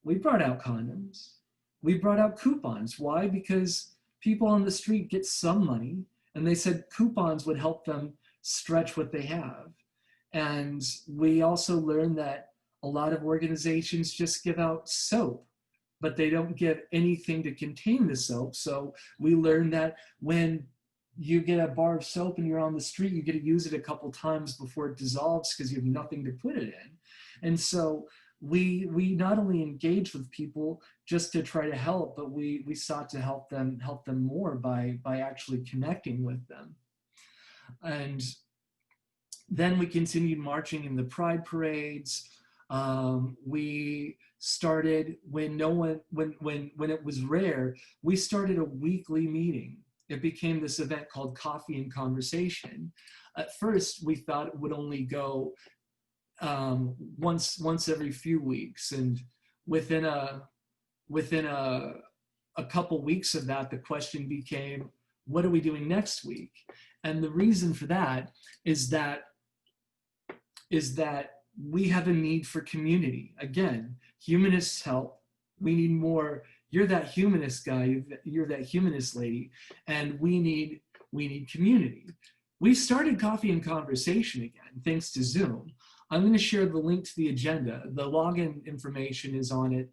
we brought out condoms. We brought out coupons. Why? Because people on the street get some money, and they said coupons would help them stretch what they have. And we also learned that a A lot of organizations just give out soap, but they don't give anything to contain the soap. So we learned that when you get a bar of soap and you're on the street, you get to use it a couple times before it dissolves because you have nothing to put it in. And so we not only engaged with people just to try to help, but we sought to help them more by actually connecting with them. And then we continued marching in the pride parades. We started when it was rare, we started a weekly meeting. It became this event called Coffee and Conversation. At first, we thought it would only go once every few weeks, and within a couple weeks of that, the question became, what are we doing next week? And the reason for that is that we have a need for community. Again, humanists help. We need more. You're that humanist guy, you're that humanist lady, and we need community. We started Coffee and Conversation again, thanks to Zoom. I'm going to share the link to the agenda. The login information is on it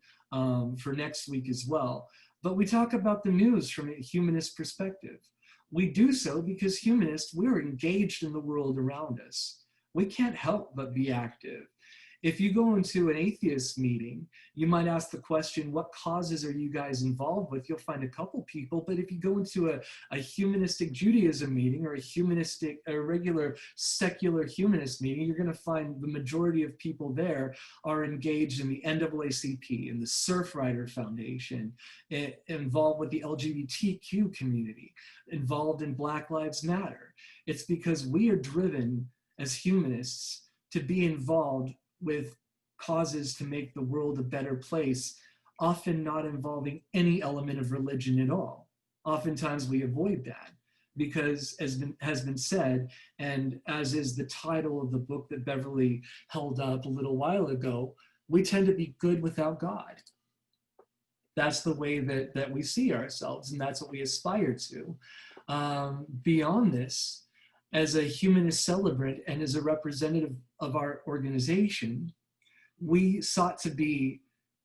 for next week as well. But we talk about the news from a humanist perspective. We do so because humanists, we're engaged in the world around us. We can't help but be active. If you go into an atheist meeting, you might ask the question, what causes are you guys involved with? You'll find a couple people, but if you go into a humanistic Judaism meeting or a regular secular humanist meeting, you're gonna find the majority of people there are engaged in the NAACP, in the Surfrider Foundation, involved with the LGBTQ community, involved in Black Lives Matter. It's because we are driven as humanists to be involved with causes to make the world a better place, often not involving any element of religion at all. Oftentimes we avoid that because, as has been said, and as is the title of the book that Beverly held up a little while ago, we tend to be good without God. That's the way that we see ourselves, and that's what we aspire to. Beyond this, as a humanist celebrant and as a representative of our organization, we sought to be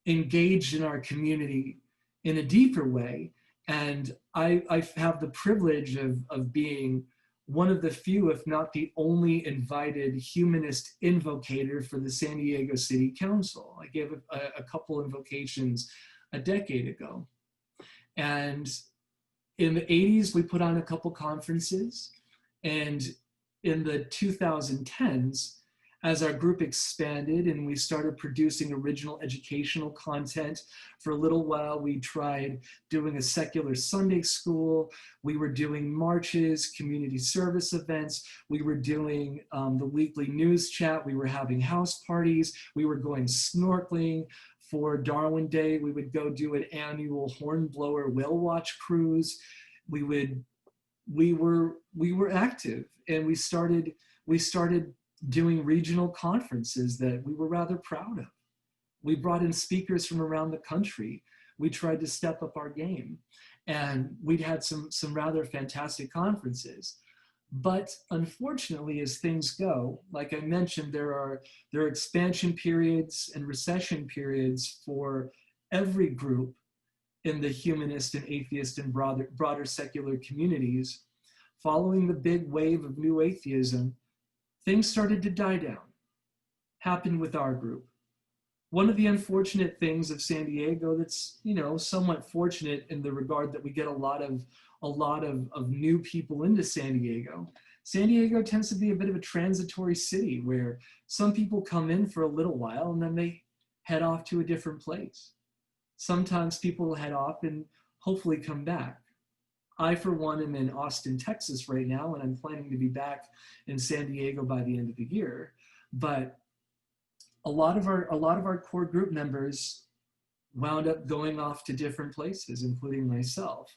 engaged in our community in a deeper way. And I have the privilege of being one of the few, if not the only invited humanist invocator for the San Diego City Council. I gave a couple invocations a decade ago. And in the 80s, we put on a couple conferences. And in the 2010s, as our group expanded and we started producing original educational content, for a little while we tried doing a secular Sunday school. We were doing marches, community service events. We were doing the weekly news chat. We were having house parties. We were going snorkeling. For Darwin Day, we would go do an annual hornblower whale watch cruise. We were active, and we started doing regional conferences that we were rather proud of. We brought in speakers from around the country. We tried to step up our game, and we'd had some rather fantastic conferences. But unfortunately, as things go, like I mentioned, there are expansion periods and recession periods for every group in the humanist and atheist and broader secular communities. Following the big wave of new atheism, things started to die down. Happened with our group. One of the unfortunate things of San Diego that's, somewhat fortunate in the regard that we get a lot of new people into San Diego. San Diego tends to be a bit of a transitory city where some people come in for a little while and then they head off to a different place. Sometimes people head off and hopefully come back. I, for one, am in Austin, Texas right now, and I'm planning to be back in San Diego by the end of the year. But a lot of our core group members wound up going off to different places, including myself.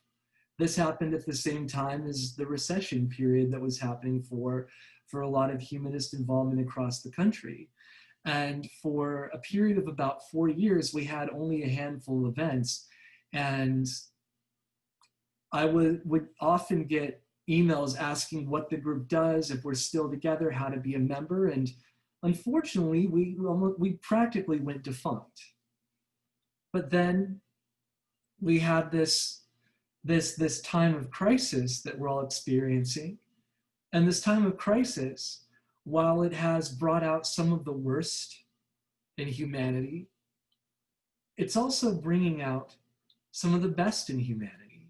This happened at the same time as the recession period that was happening for a lot of humanist involvement across the country. And for a period of about 4 years, we had only a handful of events. And I would often get emails asking what the group does, if we're still together, how to be a member. And unfortunately, we practically went defunct. But then we had this time of crisis that we're all experiencing. And this time of crisis, while it has brought out some of the worst in humanity, it's also bringing out some of the best in humanity.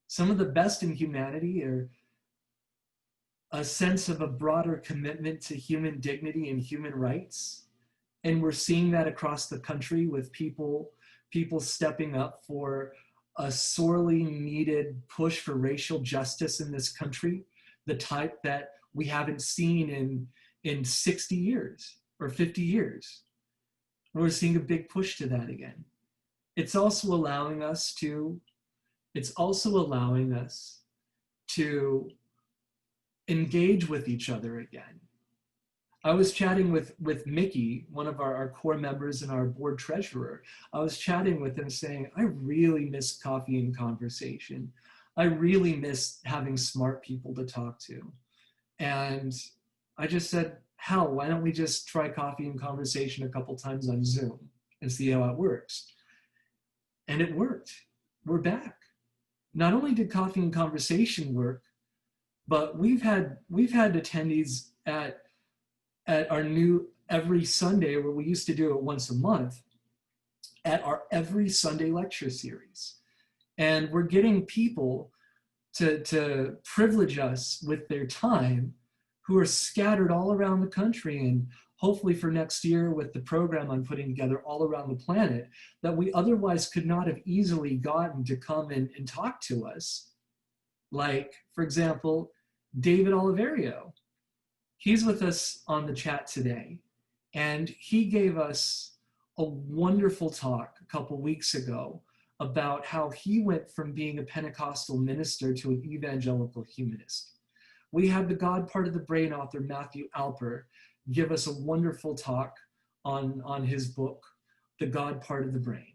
Some of the best in humanity are a sense of a broader commitment to human dignity and human rights. And we're seeing that across the country with people stepping up for a sorely needed push for racial justice in this country, the type that we haven't seen in 60 years or 50 years. We're seeing a big push to that again. It's also allowing us to engage with each other again. I was chatting with Mickey, one of our core members and our board treasurer. I was chatting with him saying, I really miss coffee and conversation. I really miss having smart people to talk to. And I just said, hell, why don't we just try coffee and conversation a couple times on Zoom and see how it works? And it worked. We're back. Not only did coffee and conversation work, but we've had attendees at our new every Sunday, where we used to do it once a month, at our every Sunday lecture series. And we're getting people to privilege us with their time who are scattered all around the country, and hopefully for next year with the program I'm putting together all around the planet, that we otherwise could not have easily gotten to come and talk to us. Like, for example, David Oliverio. He's with us on the chat today, and he gave us a wonderful talk a couple weeks ago about how he went from being a Pentecostal minister to an evangelical humanist. We had the God Part of the Brain author, Matthew Alper, give us a wonderful talk on his book, The God Part of the Brain.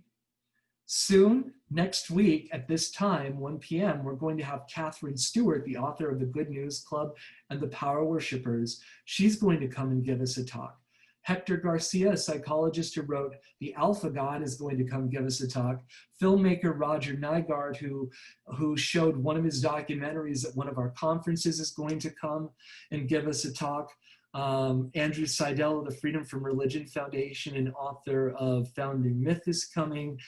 Soon, next week at this time, 1 p.m., we're going to have Catherine Stewart, the author of The Good News Club and The Power Worshippers. She's going to come and give us a talk. Hector Garcia, a psychologist who wrote The Alpha God, is going to come give us a talk. Filmmaker Roger Nygard, who showed one of his documentaries at one of our conferences, is going to come and give us a talk. Andrew Seidel of the Freedom from Religion Foundation and author of Founding Myth is coming.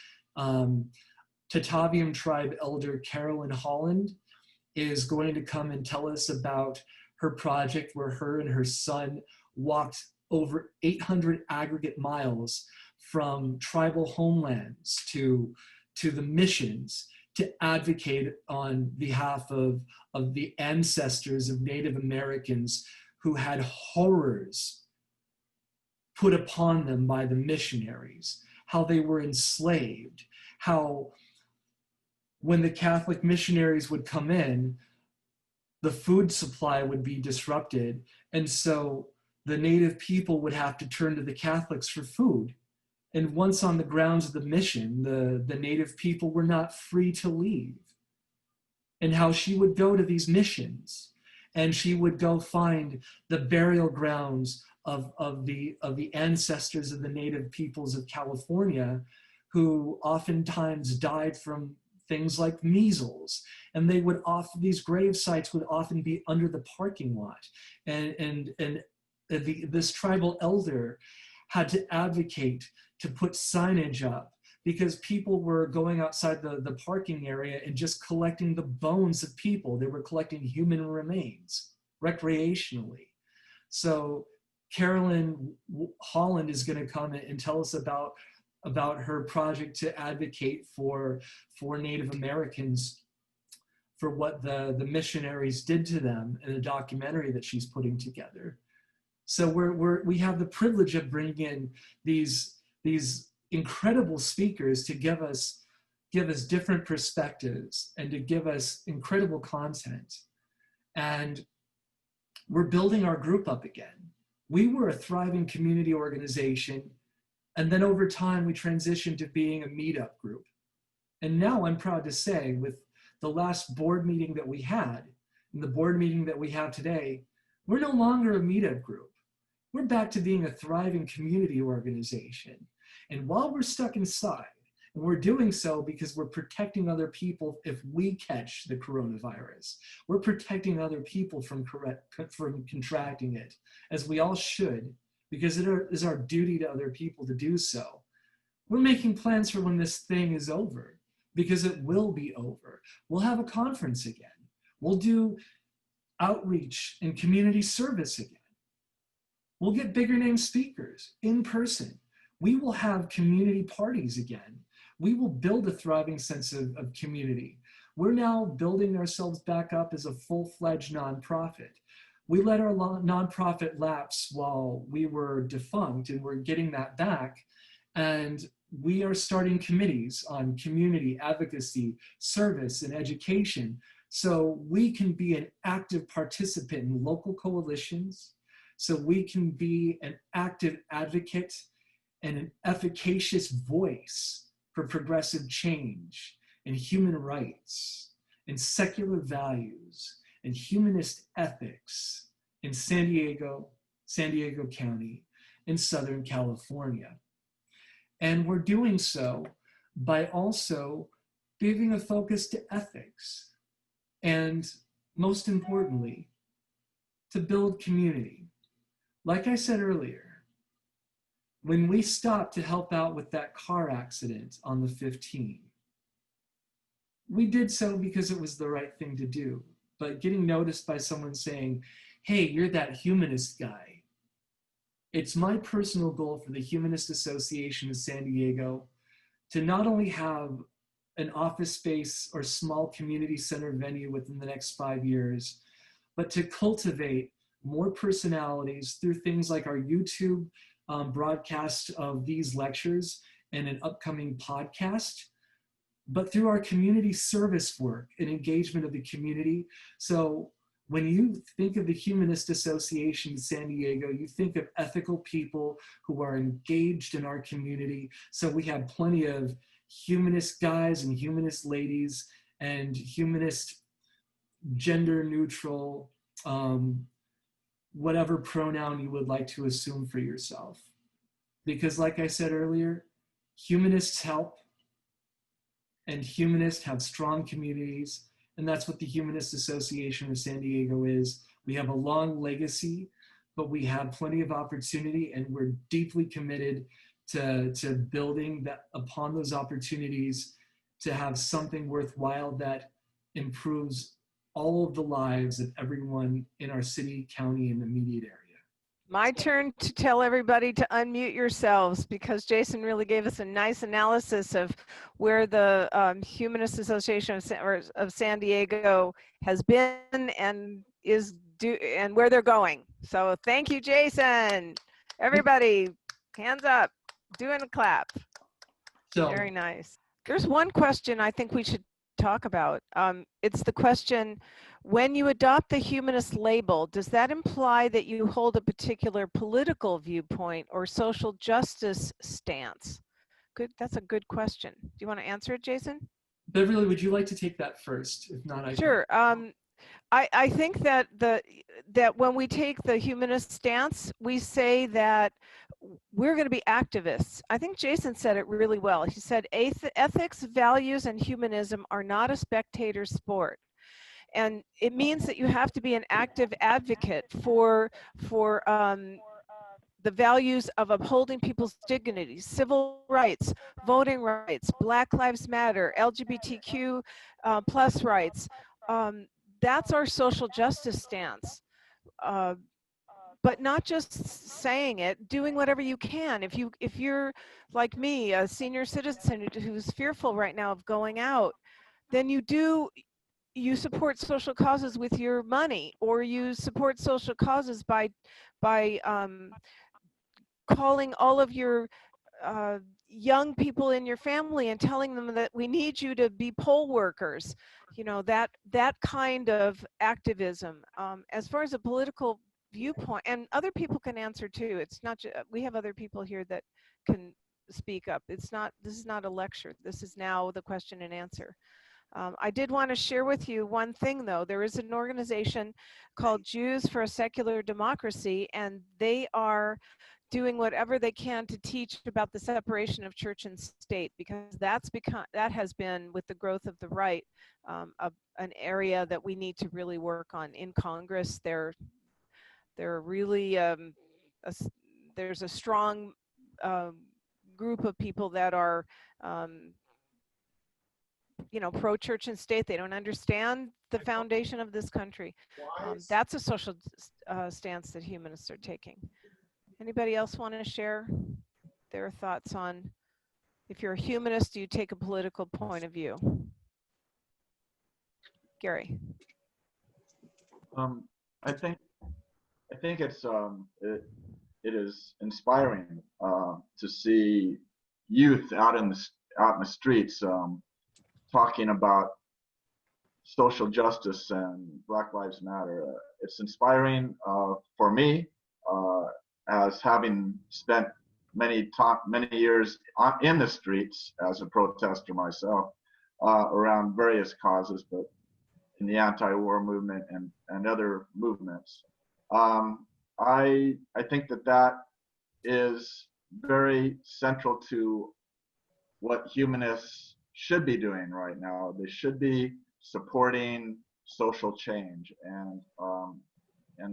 Tataviam tribe elder Carolyn Holland is going to come and tell us about her project where her and her son walked over 800 aggregate miles from tribal homelands to the missions to advocate on behalf of the ancestors of Native Americans who had horrors put upon them by the missionaries, how they were enslaved, how when the Catholic missionaries would come in, the food supply would be disrupted. And so the Native people would have to turn to the Catholics for food. And once on the grounds of the mission, the Native people were not free to leave. And how she would go to these missions, and she would go find the burial grounds of the ancestors of the Native peoples of California, who oftentimes died from things like measles. And they would these grave sites would often be under the parking lot. And this tribal elder had to advocate to put signage up because people were going outside the parking area and just collecting the bones of people. They were collecting human remains recreationally. So Carolyn Holland is going to come and tell us about her project to advocate for Native Americans, for what the missionaries did to them in a documentary that she's putting together. So we have the privilege of bringing in these incredible speakers to give us different perspectives and to give us incredible content. And we're building our group up again. We were a thriving community organization, and then over time we transitioned to being a meetup group. And now I'm proud to say, with the last board meeting that we had and the board meeting that we have today, we're no longer a meetup group. We're back to being a thriving community organization. And while we're stuck inside, and we're doing so because we're protecting other people if we catch the coronavirus. We're protecting other people from contracting it, as we all should, because it is our duty to other people to do so. We're making plans for when this thing is over, because it will be over. We'll have a conference again. We'll do outreach and community service again. We'll get bigger name speakers in person. We will have community parties again. We will build a thriving sense of community. We're now building ourselves back up as a full-fledged nonprofit. We let our nonprofit lapse while we were defunct, and we're getting that back. And we are starting committees on community advocacy, service, and education, so we can be an active participant in local coalitions, so we can be an active advocate and an efficacious voice for progressive change and human rights and secular values and humanist ethics in San Diego County, in Southern California. And we're doing so by also giving a focus to ethics and, most importantly, to build community. Like I said earlier, when we stopped to help out with that car accident on the 15th, we did so because it was the right thing to do. But getting noticed by someone saying, hey, you're that humanist guy. It's my personal goal for the Humanist Association of San Diego to not only have an office space or small community center venue within the next 5 years, but to cultivate more personalities through things like our YouTube broadcast of these lectures and an upcoming podcast, but through our community service work and engagement of the community. So when you think of the Humanist Association in San Diego, you think of ethical people who are engaged in our community. So we have plenty of humanist guys and humanist ladies and humanist gender neutral, whatever pronoun you would like to assume for yourself. Because like I said earlier, humanists help, and humanists have strong communities, and that's what the Humanist Association of San Diego is. We have a long legacy, but we have plenty of opportunity, and we're deeply committed to building that upon those opportunities to have something worthwhile that improves all of the lives of everyone in our city, county, and immediate area. My turn to tell everybody to unmute yourselves, because Jason really gave us a nice analysis of where the Humanist Association of San Diego has been and and where they're going. So thank you, Jason. Everybody, hands up, doing a clap. So, very nice. There's one question I think we should talk about. It's the question, when you adopt the humanist label, does that imply that you hold a particular political viewpoint or social justice stance? Good, that's a good question. Do you want to answer it, Jason? Beverly, would you like to take that first? If not, I Sure. I think that that when we take the humanist stance, we say that we're going to be activists. I think Jason said it really well. He said ethics, values, and humanism are not a spectator sport. And it means that you have to be an active advocate for the values of upholding people's dignity, civil rights, voting rights, Black Lives Matter, LGBTQ plus rights. That's our social justice stance. But not just saying it, doing whatever you can. If you're like me, a senior citizen who's fearful right now of going out, then you support social causes with your money, or you support social causes by calling all of your young people in your family and telling them that we need you to be poll workers. You know, that kind of activism. As far as a political viewpoint, and other people can answer too. It's not just, we have other people here that can speak up. This is not a lecture. This is now the question and answer. I did want to share with you one thing, though. There is an organization called Jews for a Secular Democracy, and they are doing whatever they can to teach about the separation of church and state, because that has been, with the growth of the right, an area that we need to really work on in Congress. They're really there's a strong group of people that are pro-church and state. They don't understand the foundation of this country. That's a social stance that humanists are taking. Anybody else want to share their thoughts on, if you're a humanist, do you take a political point of view? Gary. I think it's it is inspiring to see youth out in the streets talking about social justice and Black Lives Matter. It's inspiring for me as having spent many years in the streets as a protester myself around various causes, but in the anti-war movement and other movements. I think that is very central to what humanists should be doing right now. They should be supporting social change, and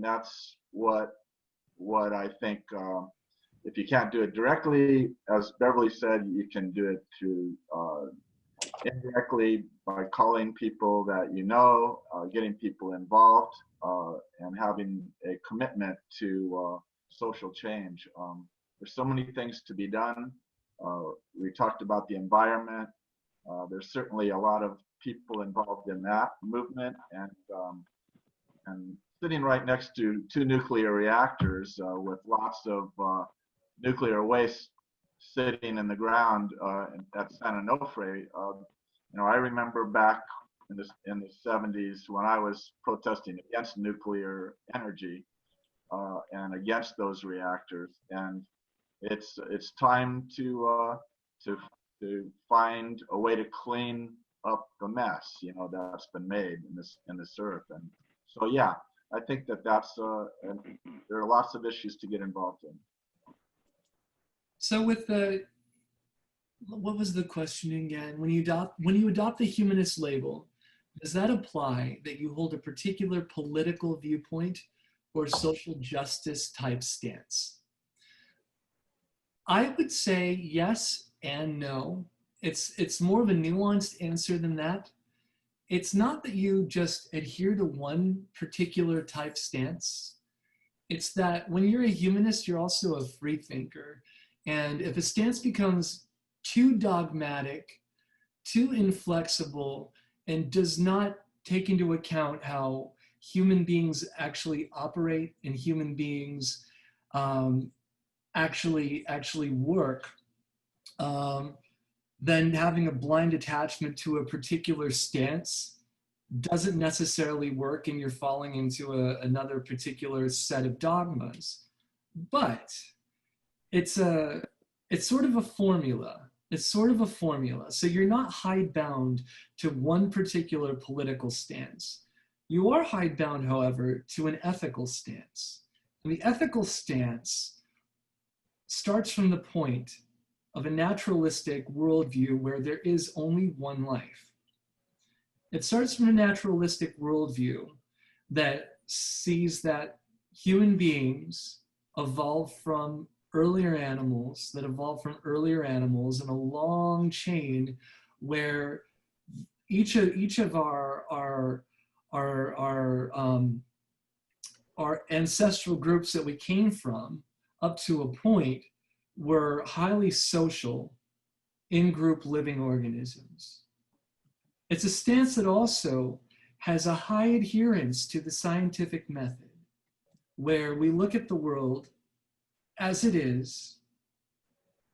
that's what I think. If you can't do it directly, as Beverly said, you can do it through indirectly by calling people that getting people involved, and having a commitment to social change. There's so many things to be done. We talked about the environment. There's certainly a lot of people involved in that movement, and sitting right next to 2 nuclear reactors with lots of nuclear waste sitting in the ground at San Onofre. I remember back in the 70s when I was protesting against nuclear energy and against those reactors, and it's time to find a way to clean up the mess that's been made in this earth. And so yeah, I think that's there are lots of issues to get involved in. So what was the question again? When you adopt the humanist label, does that apply that you hold a particular political viewpoint or social justice type stance? I would say yes and no. It's more of a nuanced answer than that. It's not that you just adhere to one particular type stance. It's that when you're a humanist, you're also a free thinker. And if a stance becomes too dogmatic, too inflexible, and does not take into account how human beings actually operate and human beings actually work, then having a blind attachment to a particular stance doesn't necessarily work, and you're falling into another particular set of dogmas. But it's sort of a formula. It's sort of a formula. So you're not hidebound to one particular political stance. You are hidebound, however, to an ethical stance. And the ethical stance starts from the point of a naturalistic worldview where there is only one life. It starts from a naturalistic worldview that sees that human beings evolved from earlier animals, in a long chain where each of our ancestral groups that we came from up to a point were highly social in-group living organisms. It's a stance that also has a high adherence to the scientific method, where we look at the world as it is,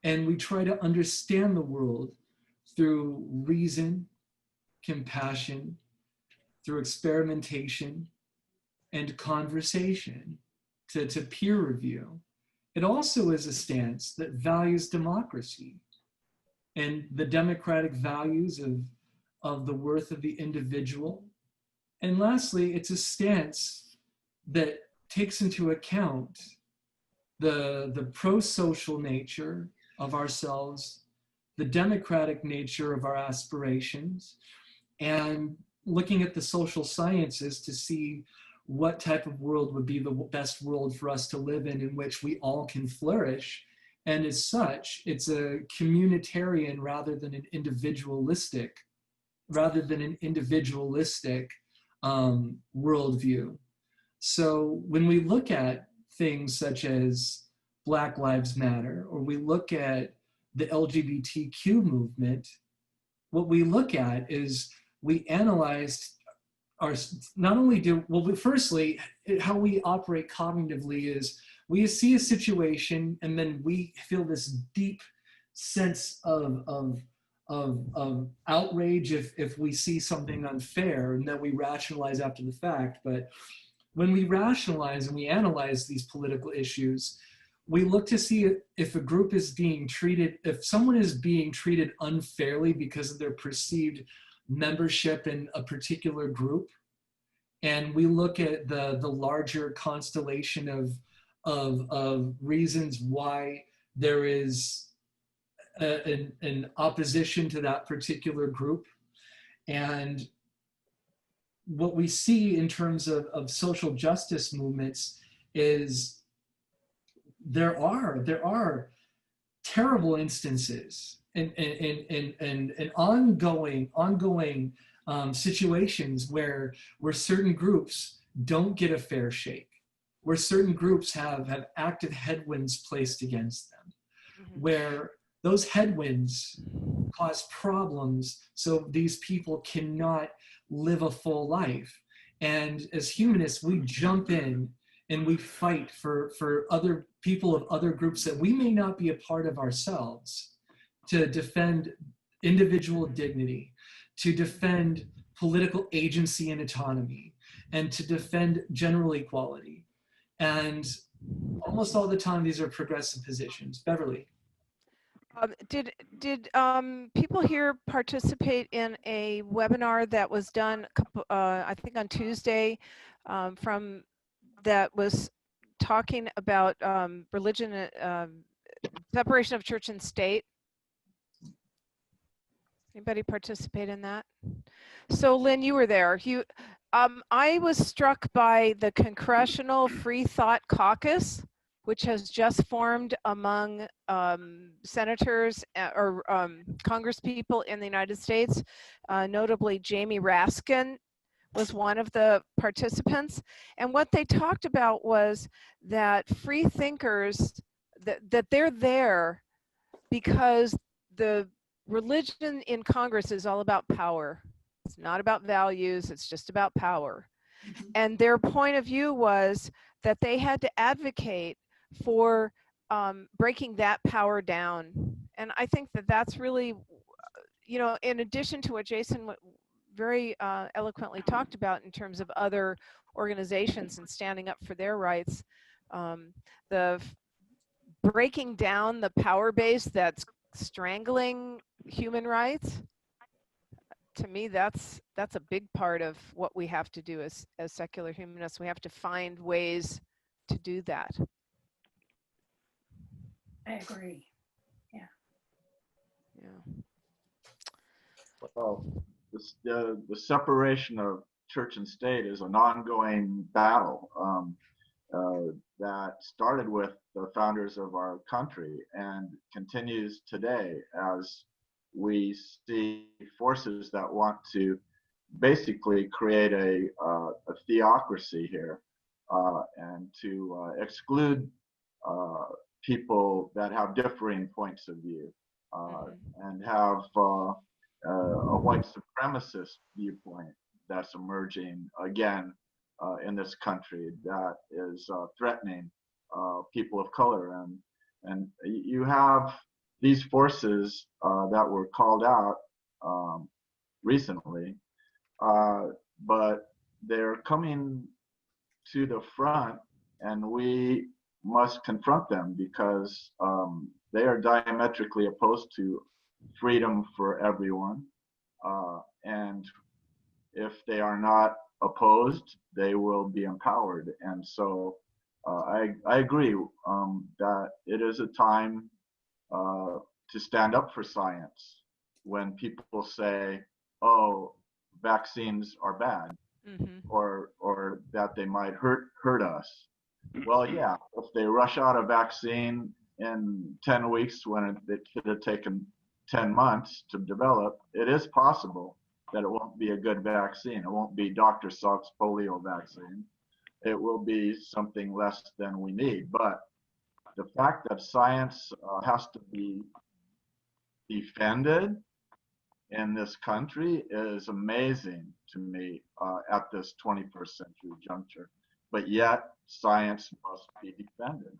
and we try to understand the world through reason, compassion, through experimentation, and conversation, to peer review. It also is a stance that values democracy and the democratic values of the worth of the individual. And lastly, it's a stance that takes into account the pro-social nature of ourselves, the democratic nature of our aspirations, and looking at the social sciences to see what type of world would be the best world for us to live in which we all can flourish. And as such, it's a communitarian rather than an individualistic worldview. So when we look at things such as Black Lives Matter, or we look at the LGBTQ movement, what we look at is we analyzed our, not only do, well, firstly, how we operate cognitively is we see a situation and then we feel this deep sense of outrage if we see something unfair, and that we rationalize after the fact. But when we rationalize and we analyze these political issues, we look to see if a group is being treated, if someone is being treated unfairly because of their perceived membership in a particular group. And we look at the larger constellation of reasons why there is an opposition to that particular group. And what we see in terms of social justice movements is there are terrible instances and ongoing situations where certain groups don't get a fair shake, where certain groups have active headwinds placed against them, where those headwinds cause problems so these people cannot live a full life. And as humanists, we jump in and we fight for other people of other groups that we may not be a part of ourselves, to defend individual dignity, to defend political agency and autonomy, and to defend general equality. And almost all the time, these are progressive positions. Beverly. Did people here participate in a webinar that was done, I think on Tuesday, that was talking about religion, separation of church and state? Anybody participate in that? So Lynn, you were there. I was struck by the Congressional Free Thought Caucus, which has just formed among senators or congresspeople in the United States. Notably, Jamie Raskin was one of the participants. And what they talked about was that free thinkers, that they're there because the religion in Congress is all about power. It's not about values, it's just about power. And their point of view was that they had to advocate for breaking that power down. And I think that that's really, you know, in addition to what Jason very eloquently talked about in terms of other organizations and standing up for their rights, the breaking down the power base that's strangling human rights, to me, that's a big part of what we have to do as secular humanists. We have to find ways to do that. I agree. Yeah. Yeah. Well, the separation of church and state is an ongoing battle that started with the founders of our country and continues today as we see forces that want to basically create a theocracy here and to exclude people that have differing points of view and have a white supremacist viewpoint that's emerging again in this country that is threatening people of color. And you have these forces that were called out recently, but they're coming to the front, and we must confront them because they are diametrically opposed to freedom for everyone. And if they are not opposed, they will be empowered. And so I agree that it is a time to stand up for science when people say, "Oh, vaccines are bad," or that they might hurt us. Well, yeah, if they rush out a vaccine in 10 weeks when it should have taken 10 months to develop, it is possible that it won't be a good vaccine. It won't be Dr. Salk's polio vaccine. It will be something less than we need. But the fact that science has to be defended in this country is amazing to me at this 21st century juncture. But yet, science must be defended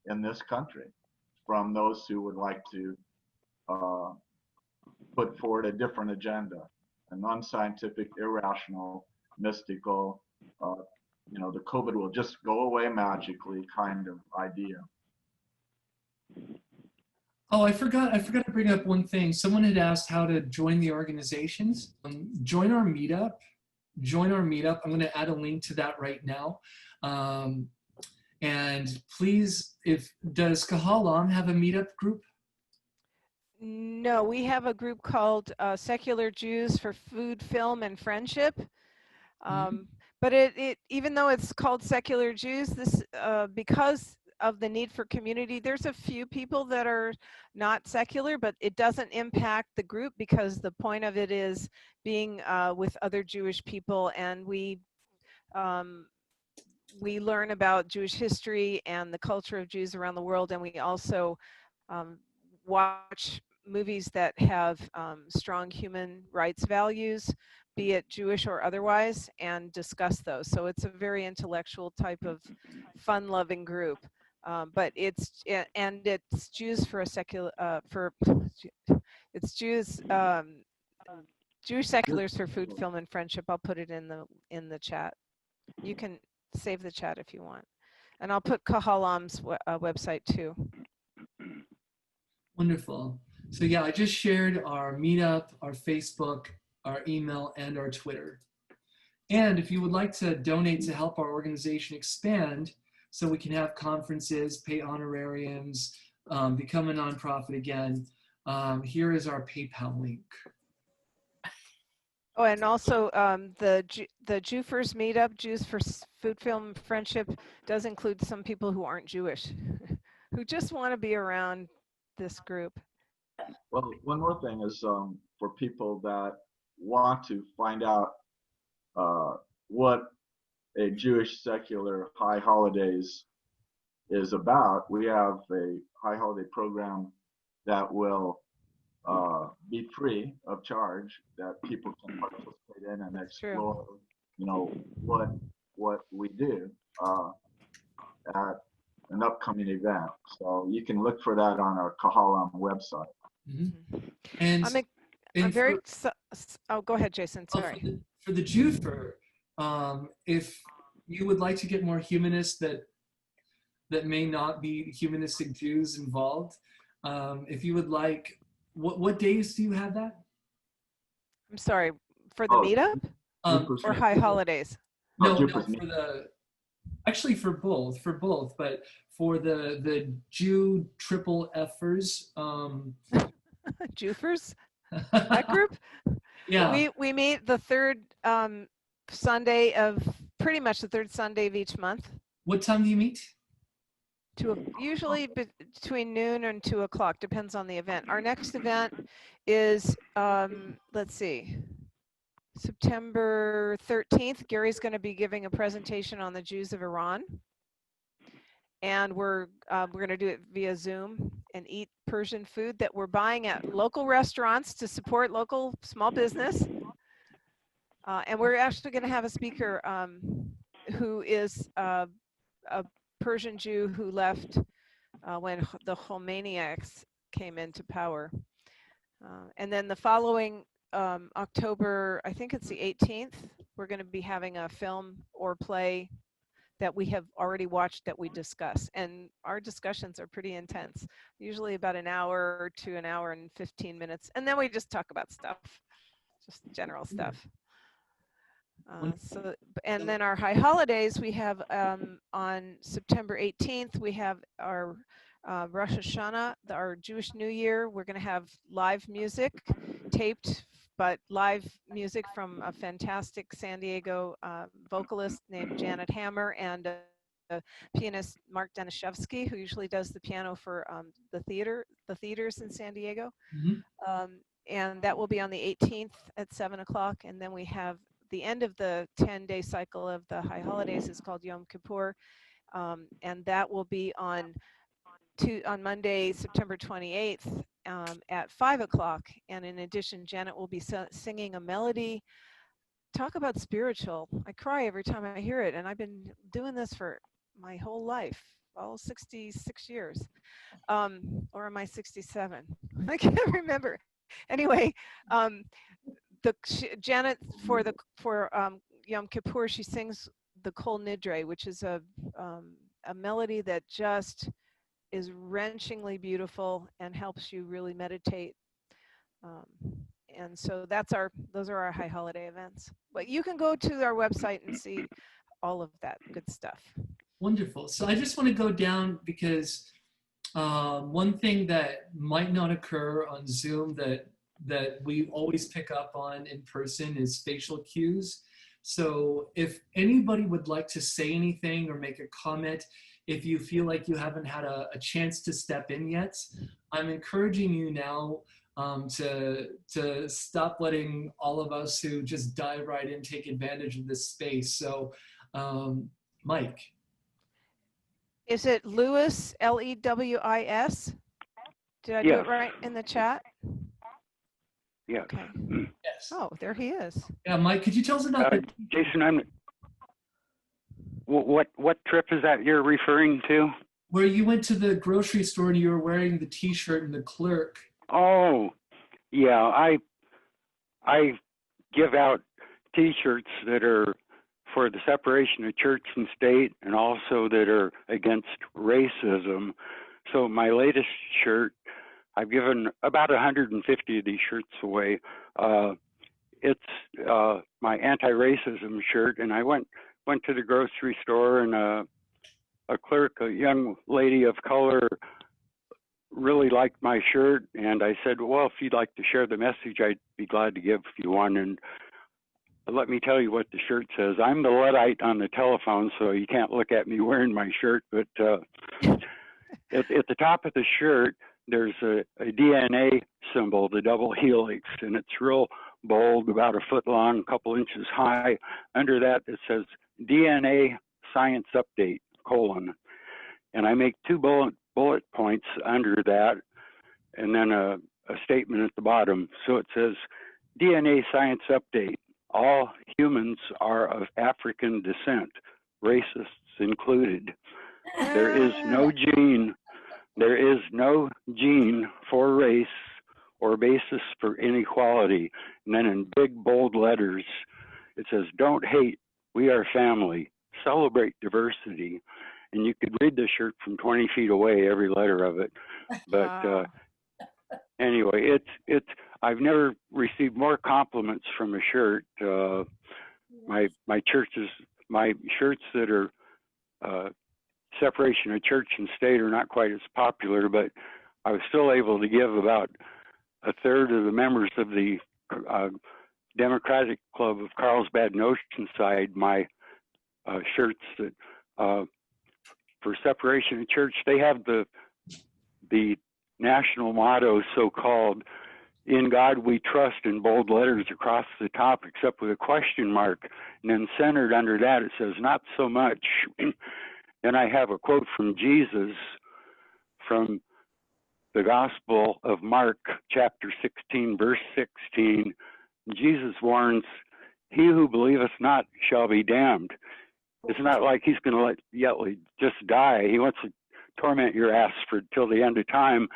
in this country from those who would like to put forward a different agenda, an unscientific, irrational, mystical, the COVID will just go away magically kind of idea. Oh, I forgot to bring up one thing. Someone had asked how to join the organizations. Join our meetup. I'm going to add a link to that right now. And please, does Kahal Am have a meetup group? No, we have a group called Secular Jews for Food, Film, and Friendship. But it even though it's called Secular Jews, this because of the need for community, there's a few people that are not secular, but it doesn't impact the group because the point of it is being with other Jewish people, and we learn about Jewish history and the culture of Jews around the world, and we also watch movies that have strong human rights values, be it Jewish or otherwise, and discuss those. So it's a very intellectual type of fun-loving group. But it's Jews for a secular it's Jews Jewish seculars for food, film, and friendship. I'll put it in the chat. You can save the chat if you want, and I'll put Kahal Am's website too. Wonderful. So yeah, I just shared our meetup, our Facebook, our email, and our Twitter. And if you would like to donate to help our organization expand so we can have conferences, pay honorariums, become a nonprofit again, here is our PayPal link. Oh, and also the Jewfers meetup, Jews for Food, Film, and Friendship, does include some people who aren't Jewish, who just want to be around this group. Well, one more thing is for people that want to find out what a Jewish secular high holidays is about, we have a high holiday program that will be free of charge, that people can participate in and explore, what we do at an upcoming event. So you can look for that on our Kahal Am website. And I'm very. Oh, go ahead, Jason. Sorry. For the Jewfer, if you would like to get more humanists that may not be humanistic Jews involved, if you would like, what days do you have that? I'm sorry, for the meetup or high holidays? No, actually for both, but for the Jew triple Fers. Jewfers, that group? Yeah. We meet the third Sunday of, pretty much the third Sunday of each month. What time do you meet? Usually between noon and 2 o'clock, depends on the event. Our next event is, let's see, September 13th. Gary's going to be giving a presentation on the Jews of Iran. And we're going to do it via Zoom and eat Persian food that we're buying at local restaurants to support local small business. And we're actually going to have a speaker who is a Persian Jew who left when the Khomeiniites came into power. And then the following October, I think it's the 18th, we're going to be having a film or play that we have already watched that we discuss. And our discussions are pretty intense, usually about an hour to an hour and 15 minutes. And then we just talk about stuff. just general stuff. Wonderful. And then our high holidays, we have on September 18th, we have our Rosh Hashanah, our Jewish New Year. We're going to have live music, taped, but live music from a fantastic San Diego vocalist named Janet Hammer and pianist Mark Danishevsky, who usually does the piano for the theaters in San Diego. Mhm. And that will be on the 18th at 7 o'clock. And then we have the end of the 10-day cycle of the high holidays is called Yom Kippur. And that will be on Monday, September 28th at 5 o'clock. And in addition, Janet will be singing a melody. Talk about spiritual. I cry every time I hear it. And I've been doing this for my whole life, all 66 years. Or am I 67? I can't remember. Anyway, Janet for Yom Kippur, she sings the Kol Nidre, which is a melody that just is wrenchingly beautiful and helps you really meditate. And so those are our high holiday events. But you can go to our website and see all of that good stuff. Wonderful. So I just want to go down because one thing that might not occur on Zoom that we always pick up on in person is facial cues. So if anybody would like to say anything or make a comment, if you feel like you haven't had a chance to step in yet, I'm encouraging you now to stop letting all of us who just dive right in take advantage of this space. So Mike. Is it Lewis, Lewis? Did I do it right in the chat? Yeah. Okay. Yes. Oh, there he is. Yeah, Mike, could you tell us about Jason, what trip is that you're referring to? where you went to the grocery store and you were wearing the T-shirt and the clerk? Oh, yeah. I give out T-shirts that are for the separation of church and state, and also that are against racism. So my latest shirt, I've given about 150 of these shirts away. It's my anti-racism shirt, and I went to the grocery store, and a clerk, a young lady of color, really liked my shirt, and I said, well, if you'd like to share the message, I'd be glad to give you one. And let me tell you what the shirt says. I'm the Luddite on the telephone, so you can't look at me wearing my shirt, but at the top of the shirt, there's a DNA symbol, the double helix, and it's real bold, about a foot long, a couple inches high. Under that, it says DNA Science Update, : and I make two bullet points under that, and then a statement at the bottom. So it says, DNA Science Update. All humans are of African descent, racists included. There is no gene for race or basis for inequality. And then in big bold letters, it says, don't hate, we are family, celebrate diversity. And you could read the shirt from 20 feet away, every letter of it. But Wow. anyway, I've never received more compliments from a shirt. My shirts that are separation of church and state are not quite as popular, but I was still able to give about a third of the members of the Democratic Club of Carlsbad and Oceanside my shirts that for separation of church. They have the national motto, so-called, in God we trust, in bold letters across the top, except with a question mark. And then centered under that, it says, not so much. Then I have a quote from Jesus from the Gospel of Mark, chapter 16, verse 16. Jesus warns, he who believeth not shall be damned. It's not like he's going to let you just die. He wants to torment your ass till the end of time.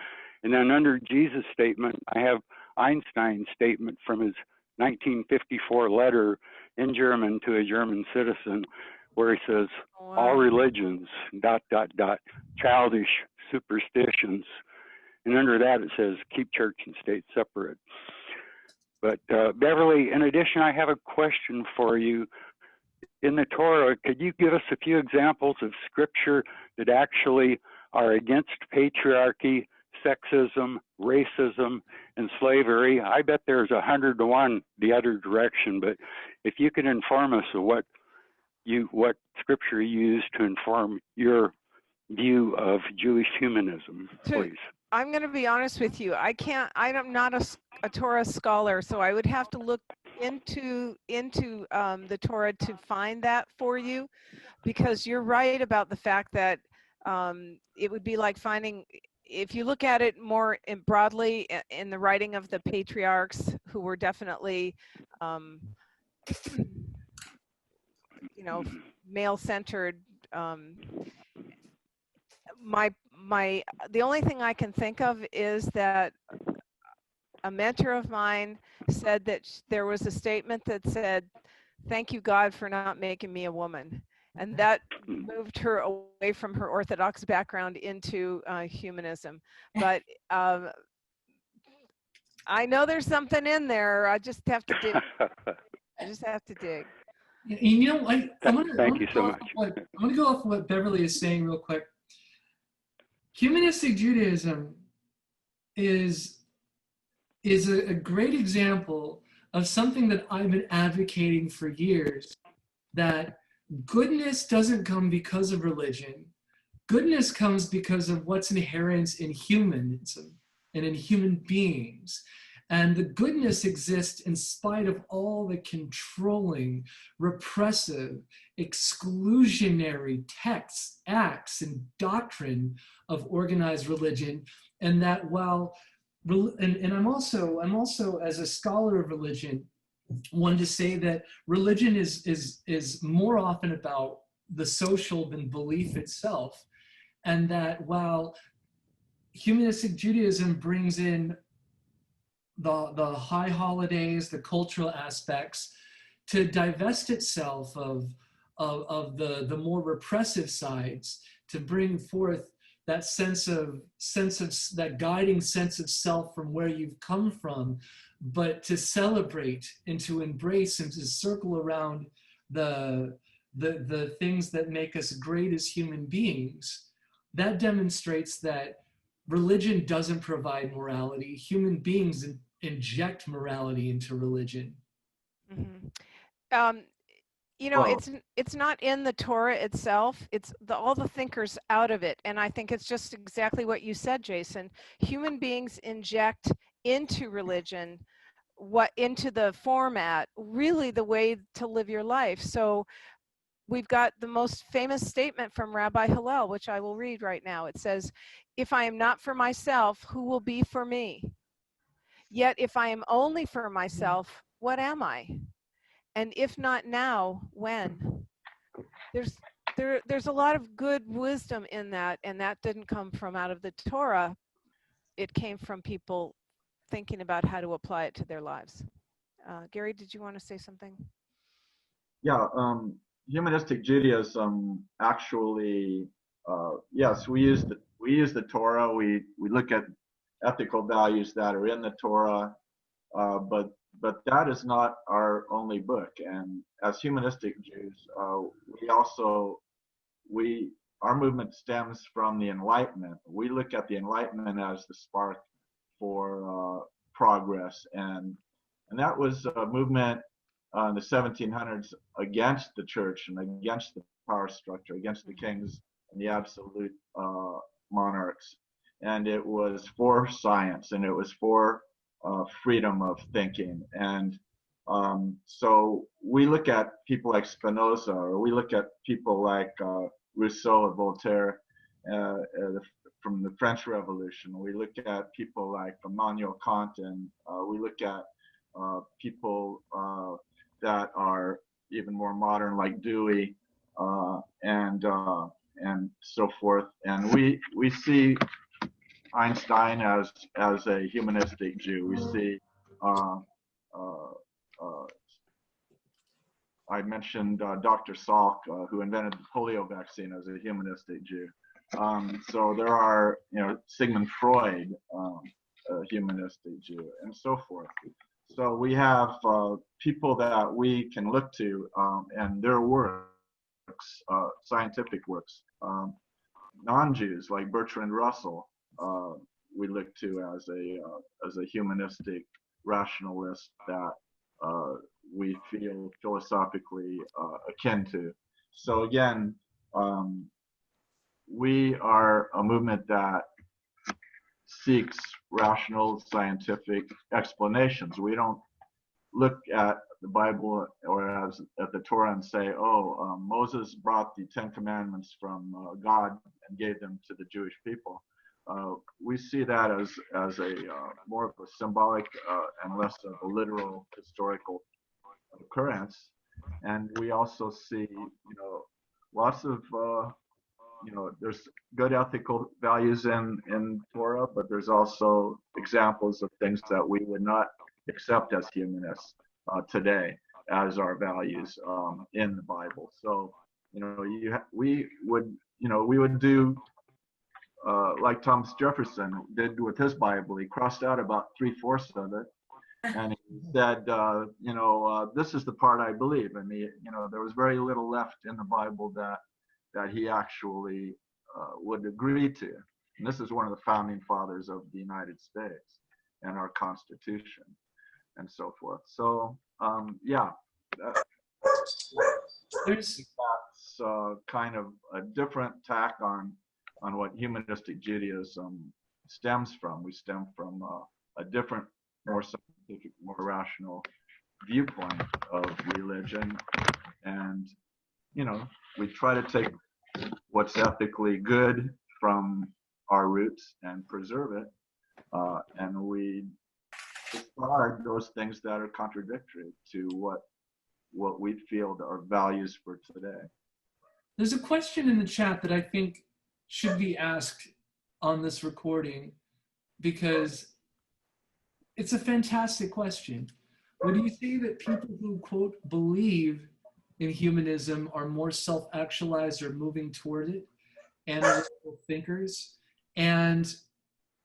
And then under Jesus' statement, I have Einstein's statement from his 1954 letter in German to a German citizen, where he says, Wow. all religions, ... childish superstitions. And under that it says, keep church and state separate. But Beverly, in addition, I have a question for you. In the Torah, could you give us a few examples of scripture that actually are against patriarchy, sexism, racism, and slavery? I bet there's 100 to 1 the other direction, but if you could inform us of what scripture you use to inform your view of Jewish humanism, please. I'm going to be honest with you. I'm not a Torah scholar, so I would have to look into the Torah to find that for you, because you're right about the fact that it would be like finding, if you look at it more broadly in the writing of the patriarchs, who were definitely, male-centered. The only thing I can think of is that a mentor of mine said that there was a statement that said, "Thank you, God, for not making me a woman." And that moved her away from her Orthodox background into humanism. But I know there's something in there. I just have to dig. Yeah, Thank you so much. I'm going to go off of what Beverly is saying real quick. Humanistic Judaism is a great example of something that I've been advocating for years, that goodness doesn't come because of religion. Goodness comes because of what's inherent in humanism and in human beings. And the goodness exists in spite of all the controlling, repressive, exclusionary texts, acts, and doctrine of organized religion. And that while, and I'm also as a scholar of religion, one to say that religion is more often about the social than belief itself. And that while humanistic Judaism brings in the high holidays, the cultural aspects, to divest itself of the more repressive sides, to bring forth that sense of that guiding sense of self from where you've come from, but to celebrate and to embrace and to circle around the things that make us great as human beings. That demonstrates that religion doesn't provide morality. Human beings inject morality into religion. Mm-hmm. It's not in the Torah itself. It's all the thinkers out of it. And I think it's just exactly what you said, Jason. Human beings inject into religion, into the format, really the way to live your life. So we've got the most famous statement from Rabbi Hillel, which I will read right now. It says, "If I am not for myself, who will be for me? Yet if I am only for myself, what am I? And if not now, when?" There's a lot of good wisdom in that, and that didn't come from out of the Torah. It came from people thinking about how to apply it to their lives. Gary, did you want to say something? Yeah, humanistic Judaism actually, yes, we use the Torah. We look at ethical values that are in the Torah, but that is not our only book. And as humanistic Jews, our movement stems from the Enlightenment. We look at the Enlightenment as the spark for progress, and that was a movement in the 1700s against the church and against the power structure, against the kings and the absolute monarchs. And it was for science, and it was for freedom of thinking. And so we look at people like Spinoza, or we look at people like Rousseau or Voltaire from the French Revolution. We look at people like Immanuel Kant, and we look at people that are even more modern, like Dewey, and so forth. And we see Einstein as a humanistic Jew. We see I mentioned Dr. Salk, who invented the polio vaccine, as a humanistic Jew. So there are, Sigmund Freud, a humanistic Jew, and so forth. So we have people that we can look to and their works, scientific works. Non-Jews like Bertrand Russell, we look to as a humanistic rationalist that we feel philosophically akin to. So again, we are a movement that seeks rational scientific explanations. We don't look at the Bible or at the Torah and say, oh, Moses brought the Ten Commandments from God and gave them to the Jewish people. We see that as a more of a symbolic and less of a literal historical occurrence. And we also see, lots of there's good ethical values in Torah, but there's also examples of things that we would not accept as humanists today as our values in the Bible. So, we would do like Thomas Jefferson did with his Bible. He crossed out about 3/4 of it, and he said, this is the part I believe. And there was very little left in the Bible that he actually would agree to. And this is one of the founding fathers of the United States and our Constitution and so forth. So, that's kind of a different tack on what humanistic Judaism stems from. We stem from a different, more scientific, more rational viewpoint of religion. And, we try to take what's ethically good from our roots and preserve it. And we discard those things that are contradictory to what we feel are values for today. There's a question in the chat that I think should be asked on this recording because it's a fantastic question. Would you say that people who, quote, believe in humanism are more self-actualized or moving toward it, analytical thinkers? And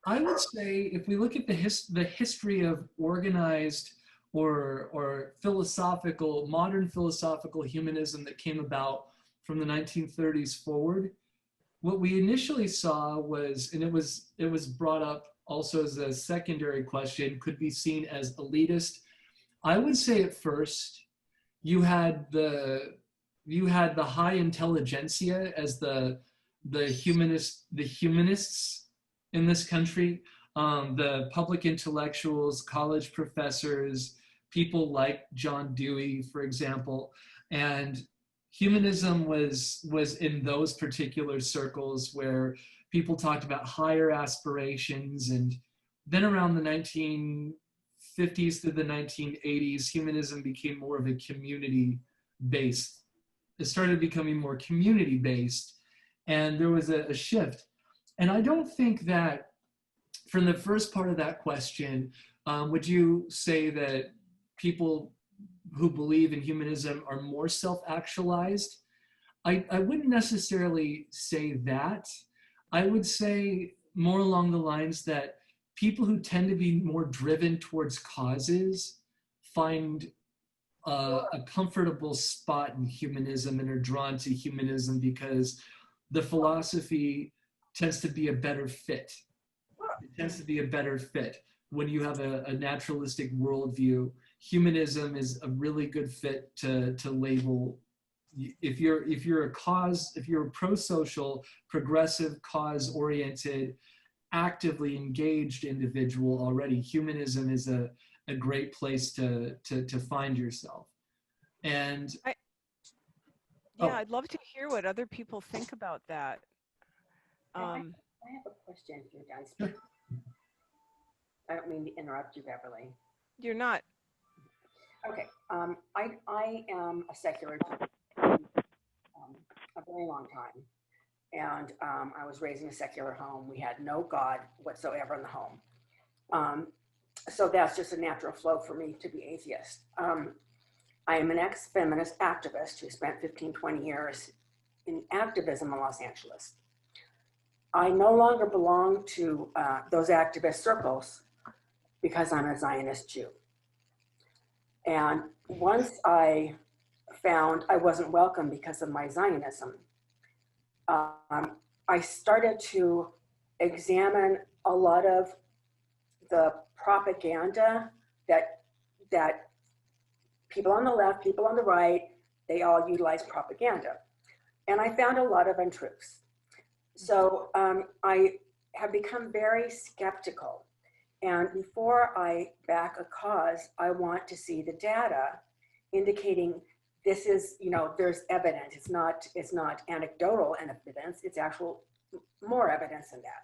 I would say if we look at the history of organized or philosophical, modern philosophical humanism that came about from the 1930s forward, what we initially saw was, and it was brought up also as a secondary question, could be seen as elitist. I would say at first you had the high intelligentsia as the humanists in this country, the public intellectuals, college professors, people like John Dewey, for example, and humanism was in those particular circles where people talked about higher aspirations. And then around the 1950s to the 1980s, humanism became more of a community-based. It started becoming more community-based, and there was a shift. And I don't think that, from the first part of that question, would you say that people who believe in humanism are more self-actualized? I wouldn't necessarily say that. I would say more along the lines that people who tend to be more driven towards causes find a comfortable spot in humanism and are drawn to humanism because the philosophy tends to be a better fit. It tends to be a better fit when you have a naturalistic worldview. Humanism is a really good fit to label. If you're a pro-social, progressive, cause-oriented, actively engaged individual already, humanism is a great place to find yourself. And I'd love to hear what other people think about that. I have a question if you're done speaking. I don't mean to interrupt you, Beverly. You're not. Okay. I am a secular a very long time. And I was raised in a secular home. We had no God whatsoever in the home. So that's just a natural flow for me to be atheist. I am an ex-feminist activist who spent 15, 20 years in activism in Los Angeles. I no longer belong to those activist circles because I'm a Zionist Jew. And once I found I wasn't welcome because of my Zionism, I started to examine a lot of the propaganda that people on the left, people on the right, they all utilize propaganda. And I found a lot of untruths. So I have become very skeptical. And before I back a cause, I want to see the data indicating this is, there's evidence. It's not anecdotal evidence, it's actual more evidence than that.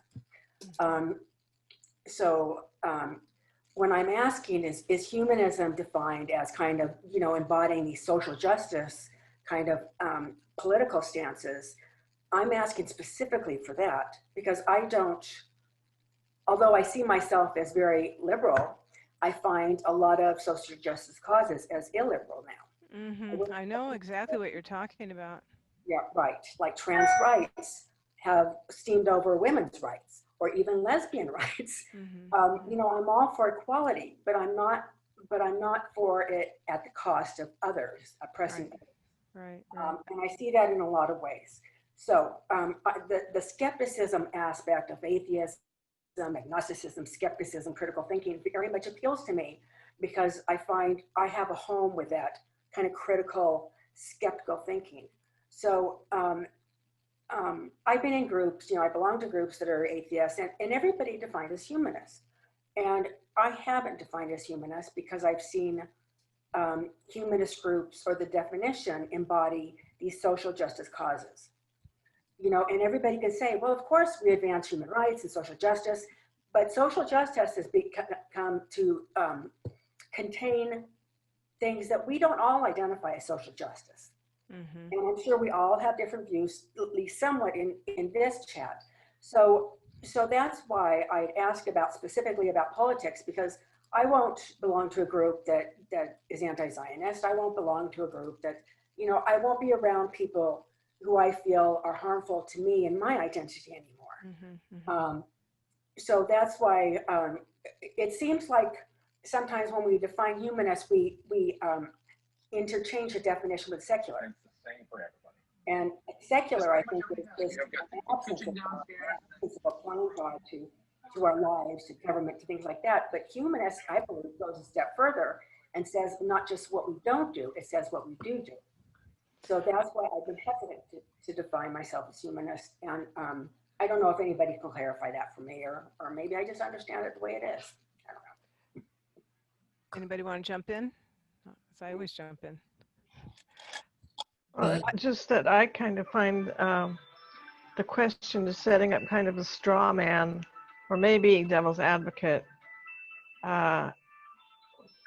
When I'm asking, is humanism defined as kind of, embodying these social justice kind of political stances? I'm asking specifically for that because I don't, although I see myself as very liberal, I find a lot of social justice causes as illiberal now. Mm-hmm. I know exactly what you're talking about. Yeah, right. Like trans rights have steamed over women's rights, or even lesbian rights. Mm-hmm. I'm all for equality, but I'm not for it at the cost of others, oppressing others. Right. And I see that in a lot of ways. So the skepticism aspect of atheism, agnosticism, skepticism, critical thinking very much appeals to me because I find I have a home with that kind of critical, skeptical thinking. So I've been in groups, I belong to groups that are atheists, and everybody defined as humanist. And I haven't defined as humanist because I've seen humanist groups, or the definition, embody these social justice causes. And everybody can say, well, of course we advance human rights and social justice, but social justice has become to contain things that we don't all identify as social justice. Mm-hmm. And I'm sure we all have different views, at least somewhat in this chat. So that's why I'd ask specifically about politics, because I won't belong to a group that is anti-Zionist. I won't belong to a group that, I won't be around people who I feel are harmful to me and my identity anymore. Mm-hmm, mm-hmm. So that's why it seems like sometimes when we define humanist, we interchange the definition with secular. It's the same for everybody. And secular, I think, is an absence of applying God to our lives, to government, to things like that. But humanist, I believe, goes a step further and says not just what we don't do, it says what we do. So that's why I've been hesitant to define myself as humanist. And I don't know if anybody can clarify that for me, or maybe I just understand it the way it is. I don't know. Anybody want to jump in? So I always jump in. Just that I kind of find the question is setting up kind of a straw man, or maybe devil's advocate situation.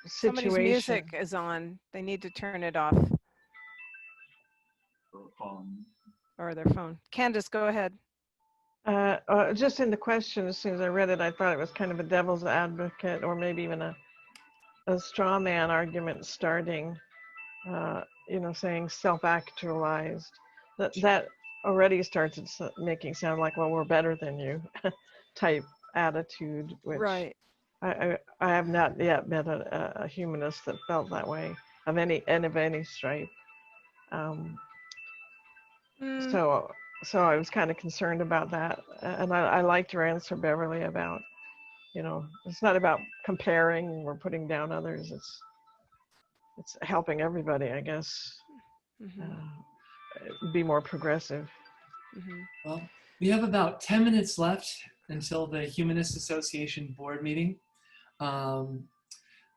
Somebody's music is on. They need to turn it off. Or their phone. Candace, go ahead. Just in the question, as soon as I read it, I thought it was kind of a devil's advocate, or maybe even a straw man argument starting, saying self-actualized. That already starts making sound like, well, we're better than you type attitude, which right. I have not yet met a humanist that felt that way of any stripe. So I was kind of concerned about that, and I liked your answer, Beverly, about it's not about comparing or putting down others. It's helping everybody, I guess, be more progressive. Mm-hmm. Well, we have about 10 minutes left until the Humanist Association board meeting.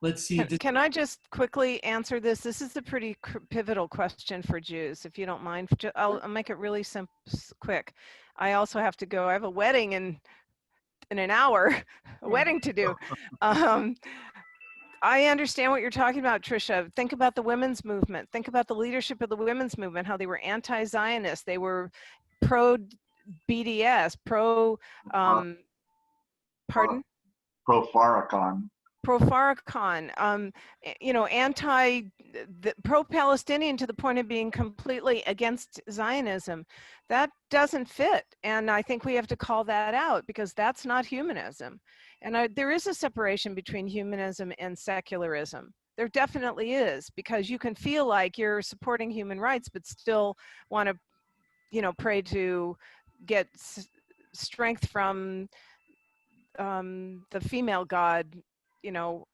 Let's see. Can I just quickly answer this? This is a pretty pivotal question for Jews, if you don't mind. I'll make it really simple, quick. I also have to go. I have a wedding in an hour, a wedding to do. I understand what you're talking about, Tricia. Think about the women's movement. Think about the leadership of the women's movement, how they were anti-Zionist. They were pro-BDS, pardon? Pro-Farrakhan. Pro-Farrakhan, pro-Palestinian to the point of being completely against Zionism. That doesn't fit. And I think we have to call that out, because that's not humanism. And there is a separation between humanism and secularism. There definitely is, because you can feel like you're supporting human rights, but still want to, you know, pray to get strength from the female god, you know,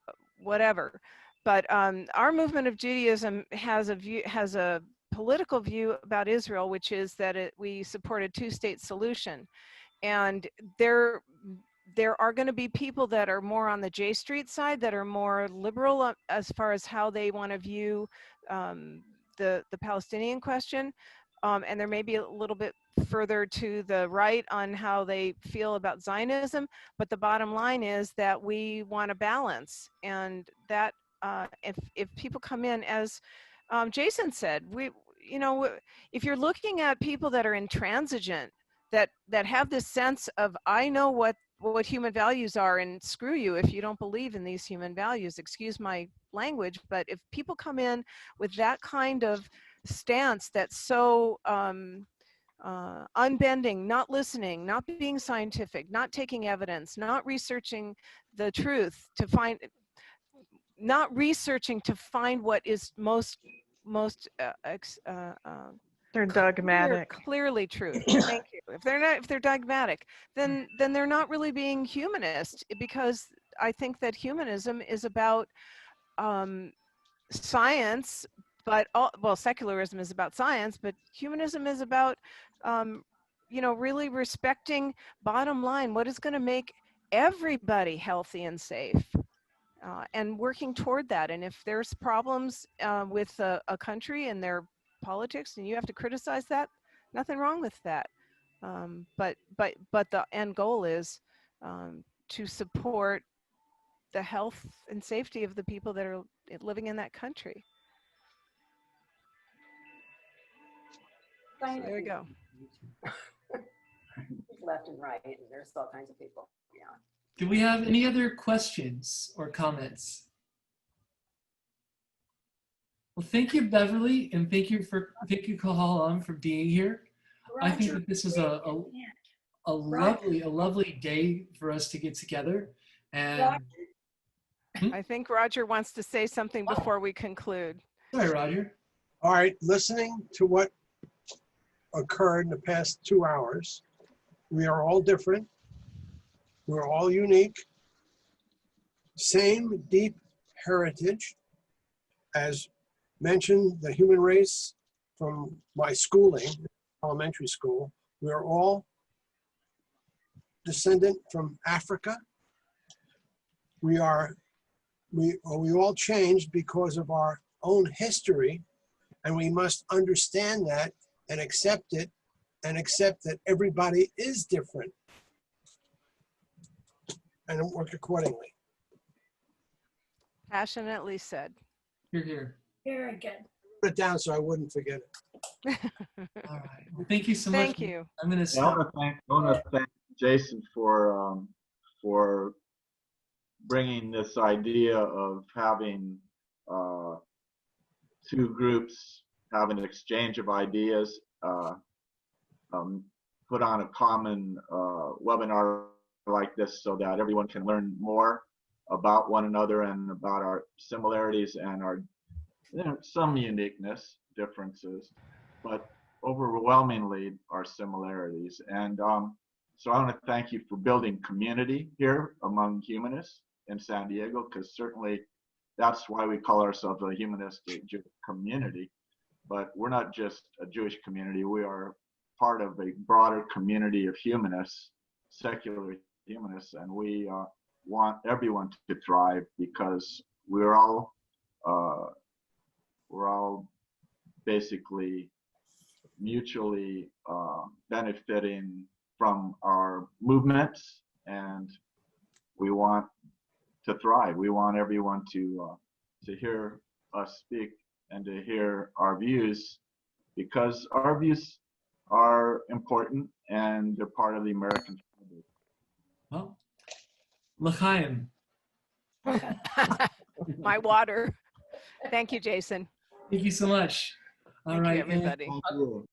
whatever. But our movement of Judaism has a political view about Israel, which is that we support a two-state solution. And there are going to be people that are more on the J Street side, that are more liberal as far as how they want to view the Palestinian question. And there may be a little bit further to the right on how they feel about Zionism. But the bottom line is that we want a balance, and that if people come in, as Jason said, you know, if you're looking at people that are intransigent, that have this sense of, I know what human values are, and screw you if you don't believe in these human values, excuse my language, but if people come in with that kind of stance that's so unbending, not listening, not being scientific, not taking evidence, not researching the truth to find, not researching to find what is most They're dogmatic. clearly true. Thank you. If they're dogmatic, then they're not really being humanist, because I think that humanism is about science, but well, secularism is about science, but humanism is about you know, really respecting, bottom line, what is going to make everybody healthy and safe. And working toward that. And if there's problems with a country and their politics, and you have to criticize that, nothing wrong with that. But the end goal is to support the health and safety of the people that are living in that country. So there you go. Left and right, and there's all kinds of people. Yeah. Do we have any other questions or comments? Well, thank you, Beverly, and thank you, Kahal Am, for being here. I think that this is a lovely day for us to get together. And I think Roger wants to say something before we conclude. Sorry, Roger. All right, listening to what occurred in the past 2 hours, we are all different. We're all unique. Same deep heritage. As mentioned, the human race from my schooling, elementary school, we're all descendant from Africa. We all changed because of our own history, and we must understand that and accept it, and accept that everybody is different and work accordingly. Passionately said. You're here. Very good. Put it down so I wouldn't forget it. All right. Well, thank you so much. Thank you. I'm going to Yeah, I stop. want to thank Jason for bringing this idea of having two groups have an exchange of ideas, put on a common webinar like this so that everyone can learn more about one another and about our similarities and our some uniqueness, differences, but overwhelmingly our similarities. And so I want to thank you for building community here among humanists in San Diego, because certainly that's why we call ourselves a humanistic community. But we're not just a Jewish community, we are part of a broader community of humanists, secular humanists, and we want everyone to thrive, because we're all basically mutually benefiting from our movements, and we want to thrive. We want everyone to hear us speak and to hear our views, because our views are important and they're part of the American family. Well, l'chaim. My water. Thank you, Jason. Thank you so much. All Thank right. you, everybody. Thank you.